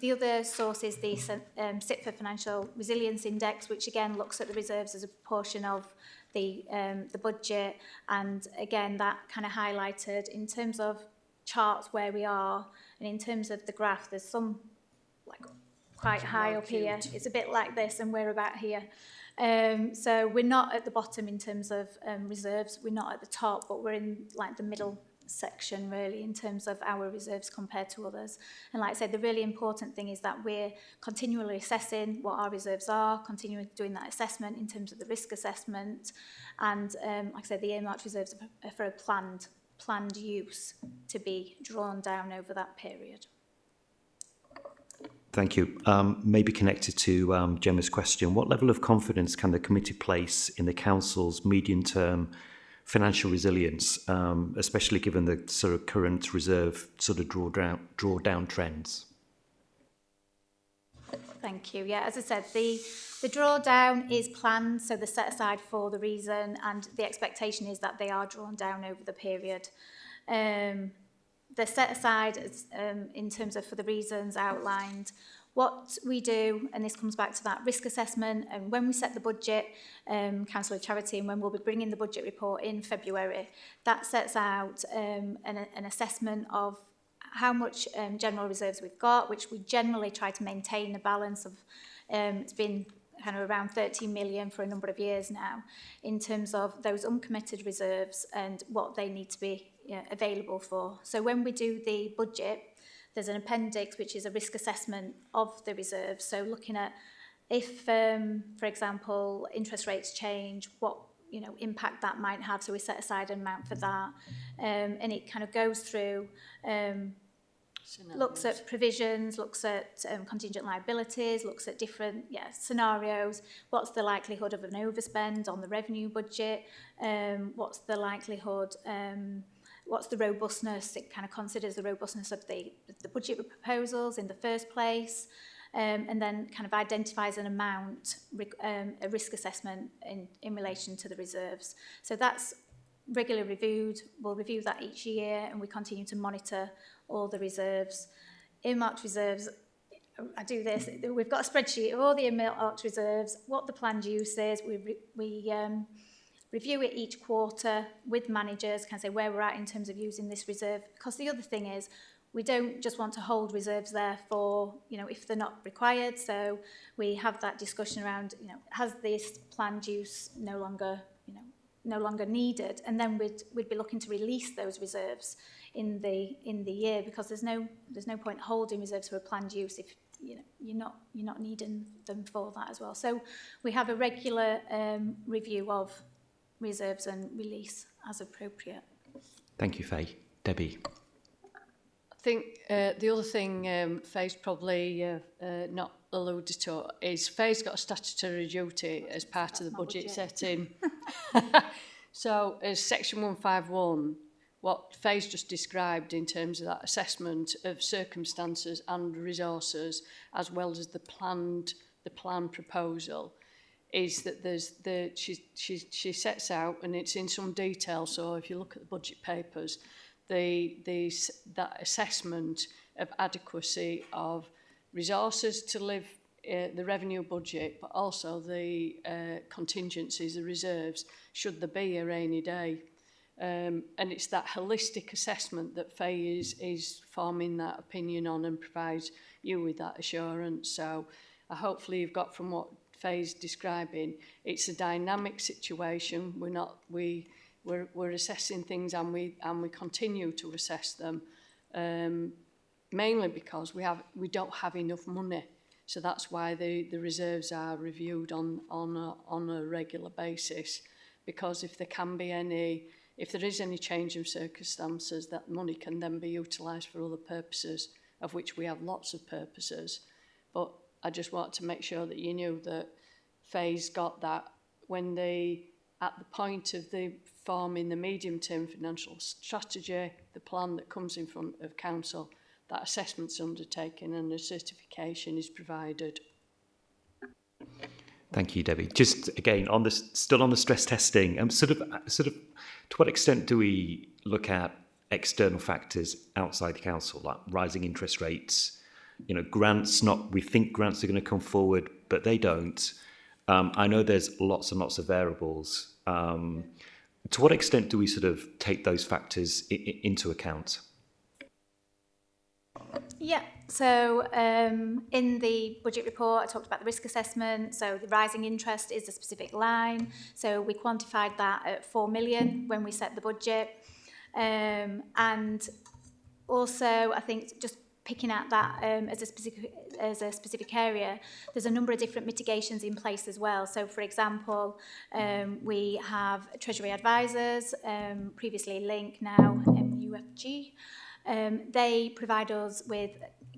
Speaker 10: the other source is the SIPFA Financial Resilience Index, which again looks at the reserves as a proportion of the budget, and again that kind of highlighted in terms of charts where we are, and in terms of the graph, there's some like quite high up here. It's a bit like this, and we're about here. So we're not at the bottom in terms of reserves. We're not at the top, but we're in like the middle section really in terms of our reserves compared to others. And like I said, the really important thing is that we're continually assessing what our reserves are, continuing doing that assessment in terms of the risk assessment, and like I said, the earmarked reserves are for a planned use to be drawn down over that period.
Speaker 1: Thank you. Maybe connected to Gemma's question, what level of confidence can the committee place in the council's medium-term financial resilience, especially given the sort of current reserve sort of drawdown trends?
Speaker 10: Thank you. Yeah, as I said, the drawdown is planned, so they're set aside for the reason, and the expectation is that they are drawn down over the period. They're set aside as, in terms of for the reasons outlined. What we do, and this comes back to that risk assessment, and when we set the budget, Council of Charity, and when we'll be bringing the budget report in February, that sets out an assessment of how much general reserves we've got, which we generally try to maintain a balance of, it's been kind of around 13 million for a number of years now, in terms of those uncommitted reserves and what they need to be available for. So when we do the budget, there's an appendix which is a risk assessment of the reserves. So looking at if, for example, interest rates change, what impact that might have. So we set aside an amount for that, and it kind of goes through, looks at provisions, looks at contingent liabilities, looks at different scenarios. What's the likelihood of an overspend on the revenue budget? What's the likelihood? What's the robustness? It kind of considers the robustness of the budget proposals in the first place, and then kind of identifies an amount, a risk assessment in relation to the reserves. So that's regularly reviewed. We'll review that each year, and we continue to monitor all the reserves. Earmarked reserves, I do this, we've got a spreadsheet of all the earmarked reserves, what the planned use is. We review it each quarter with managers, can say where we're at in terms of using this reserve. Because the other thing is, we don't just want to hold reserves there for, if they're not required. So we have that discussion around, has this planned use no longer needed? And then we'd be looking to release those reserves in the year, because there's no point holding reserves for a planned use if you're not needing them for that as well. So we have a regular review of reserves and release as appropriate.
Speaker 1: Thank you, Faye. Debbie.
Speaker 9: I think the other thing Faye's probably not alluded to is Faye's got a statutory duty as part of the budget setting. So as section 151, what Faye's just described in terms of that assessment of circumstances and resources, as well as the planned proposal, is that she sets out, and it's in some detail. So if you look at the budget papers, that assessment of adequacy of resources to live the revenue budget, but also the contingencies, the reserves, should there be a rainy day. And it's that holistic assessment that Faye is forming that opinion on and provides you with that assurance. So hopefully you've got from what Faye's describing, it's a dynamic situation. We're assessing things, and we continue to assess them, mainly because we don't have enough money. So that's why the reserves are reviewed on a regular basis, because if there can be any if there is any change in circumstances, that money can then be utilised for other purposes, of which we have lots of purposes. But I just want to make sure that you knew that Faye's got that when at the point of the forming the medium-term financial strategy, the plan that comes in front of council, that assessment's undertaken and a certification is provided.
Speaker 1: Thank you, Debbie. Just again on this, still on the stress testing. Sort of, to what extent do we look at external factors outside the council, like rising interest rates? You know, grants. We think grants are going to come forward, but they don't. I know there's lots and lots of variables. To what extent do we sort of take those factors into account?
Speaker 10: Yeah, so in the budget report, I talked about the risk assessment. So the rising interest is a specific line. So we quantified that at 4 million when we set the budget. And also, I think just picking at that as a specific area, there's a number of different mitigations in place as well. So, for example, we have Treasury advisors, previously Link, now MUFG. They provide us with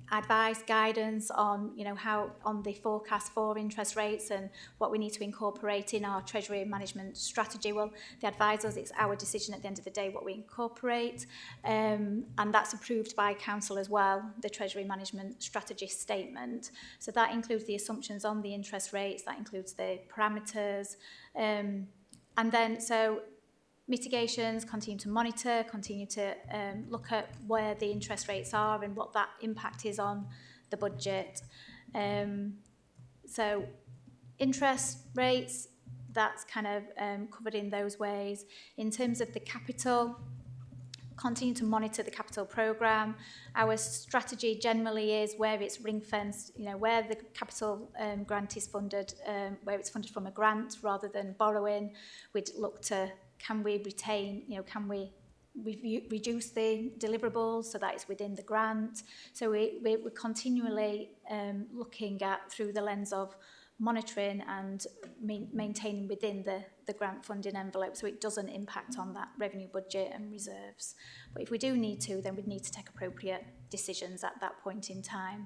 Speaker 10: advice, guidance on, how on the forecast for interest rates and what we need to incorporate in our treasury management strategy. Well, the advisors, it's our decision at the end of the day what we incorporate, and that's approved by council as well, the treasury management strategy statement. So that includes the assumptions on the interest rates, that includes the parameters, and then so mitigations, continue to monitor, continue to look at where the interest rates are and what that impact is on the budget. So interest rates, that's kind of covered in those ways. In terms of the capital, continue to monitor the capital programme. Our strategy generally is where it's ring-fenced, where the capital grant is funded, where it's funded from a grant rather than borrowing. We'd look to can we retain, can we reduce the deliverables so that it's within the grant. So we're continually looking at through the lens of monitoring and maintaining within the grant funding envelope so it doesn't impact on that revenue budget and reserves. But if we do need to, then we'd need to take appropriate decisions at that point in time.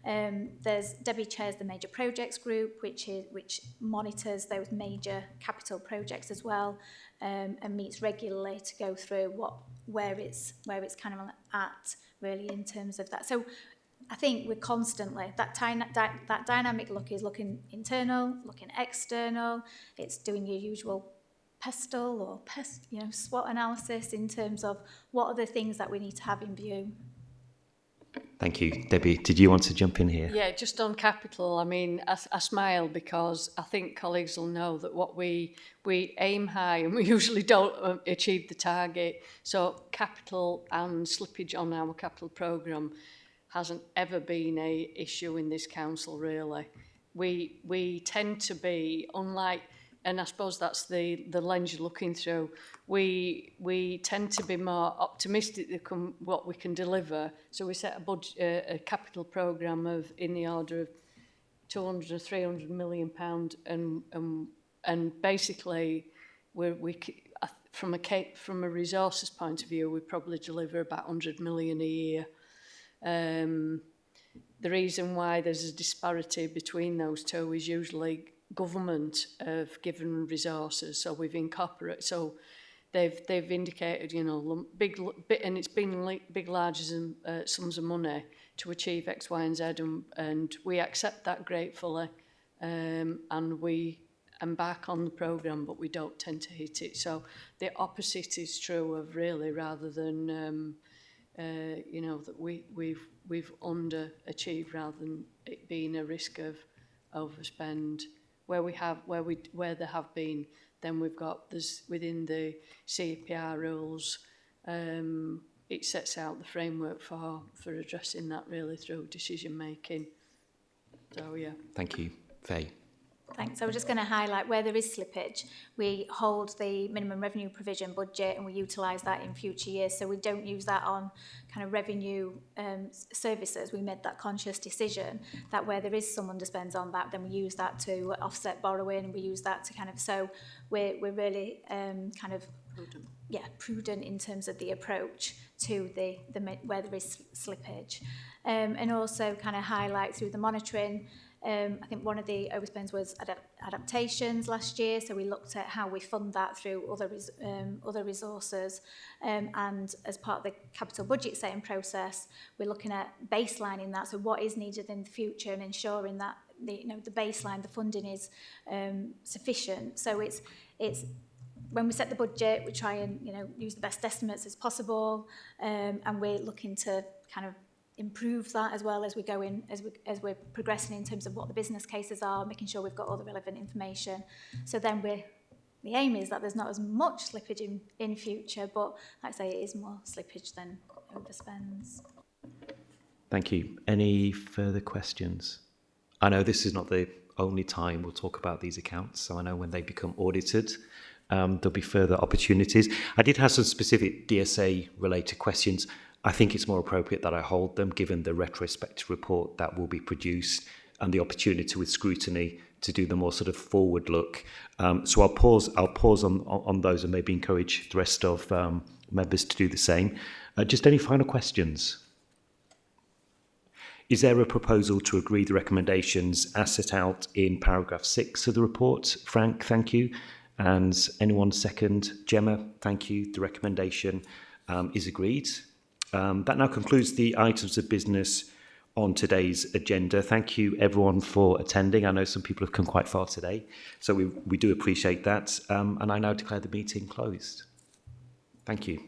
Speaker 10: Debbie chairs the major projects group, which monitors those major capital projects as well, and meets regularly to go through where it's kind of at really in terms of that. So I think we're constantly that dynamic look is looking internal, looking external. It's doing your usual pestle or SWOT analysis in terms of what are the things that we need to have in view.
Speaker 1: Thank you. Debbie, did you want to jump in here?
Speaker 9: Yeah, just on capital, I mean, I smile because I think colleagues will know that what we aim high and we usually don't achieve the target. So capital and slippage on our capital programme hasn't ever been an issue in this council, really. We tend to be, unlike, and I suppose that's the lens you're looking through, we tend to be more optimistic than what we can deliver. So we set a budget, a capital programme of in the order of 200 or 300 million pound, and basically from a resources point of view, we probably deliver about 100 million a year. The reason why there's a disparity between those two is usually government have given resources, so we've incorporated. So they've indicated, big, and it's been big, large sums of money to achieve X, Y, and Z, and we accept that gratefully, and we embark on the programme, but we don't tend to hit it. So the opposite is true of really, rather than that we've underachieved rather than it being a risk of overspend. Where there have been, then there's within the CPR rules, it sets out the framework for addressing that really through decision making. So yeah.
Speaker 1: Thank you, Faye.
Speaker 10: Thanks. So we're just going to highlight where there is slippage. We hold the minimum revenue provision budget and we utilise that in future years. So we don't use that on kind of revenue services. We made that conscious decision that where there is some underspends on that, then we use that to offset borrowing. We use that to kind of, so we're really kind of prudent in terms of the approach to the where there is slippage. And also kind of highlight through the monitoring. I think one of the overspends was adaptations last year, so we looked at how we fund that through other resources, and as part of the capital budget setting process, we're looking at baselining that, so what is needed in the future and ensuring that the baseline, the funding is sufficient. So it's when we set the budget, we try and use the best estimates as possible, and we're looking to kind of improve that as well as we go in, as we're progressing in terms of what the business cases are, making sure we've got all the relevant information. So then the aim is that there's not as much slippage in future, but like I say, it is more slippage than overspends.
Speaker 1: Thank you. Any further questions? I know this is not the only time we'll talk about these accounts, so I know when they become audited, there'll be further opportunities. I did have some specific DSA related questions. I think it's more appropriate that I hold them given the retrospective report that will be produced and the opportunity with scrutiny to do the more sort of forward look. So I'll pause on those and maybe encourage the rest of members to do the same. Just any final questions? Is there a proposal to agree the recommendations as set out in paragraph 6 of the report? Frank, thank you. And anyone second? Gemma, thank you. The recommendation is agreed. That now concludes the items of business on today's agenda. Thank you everyone for attending. I know some people have come quite far today, so we do appreciate that. And I now declare the meeting closed. Thank you.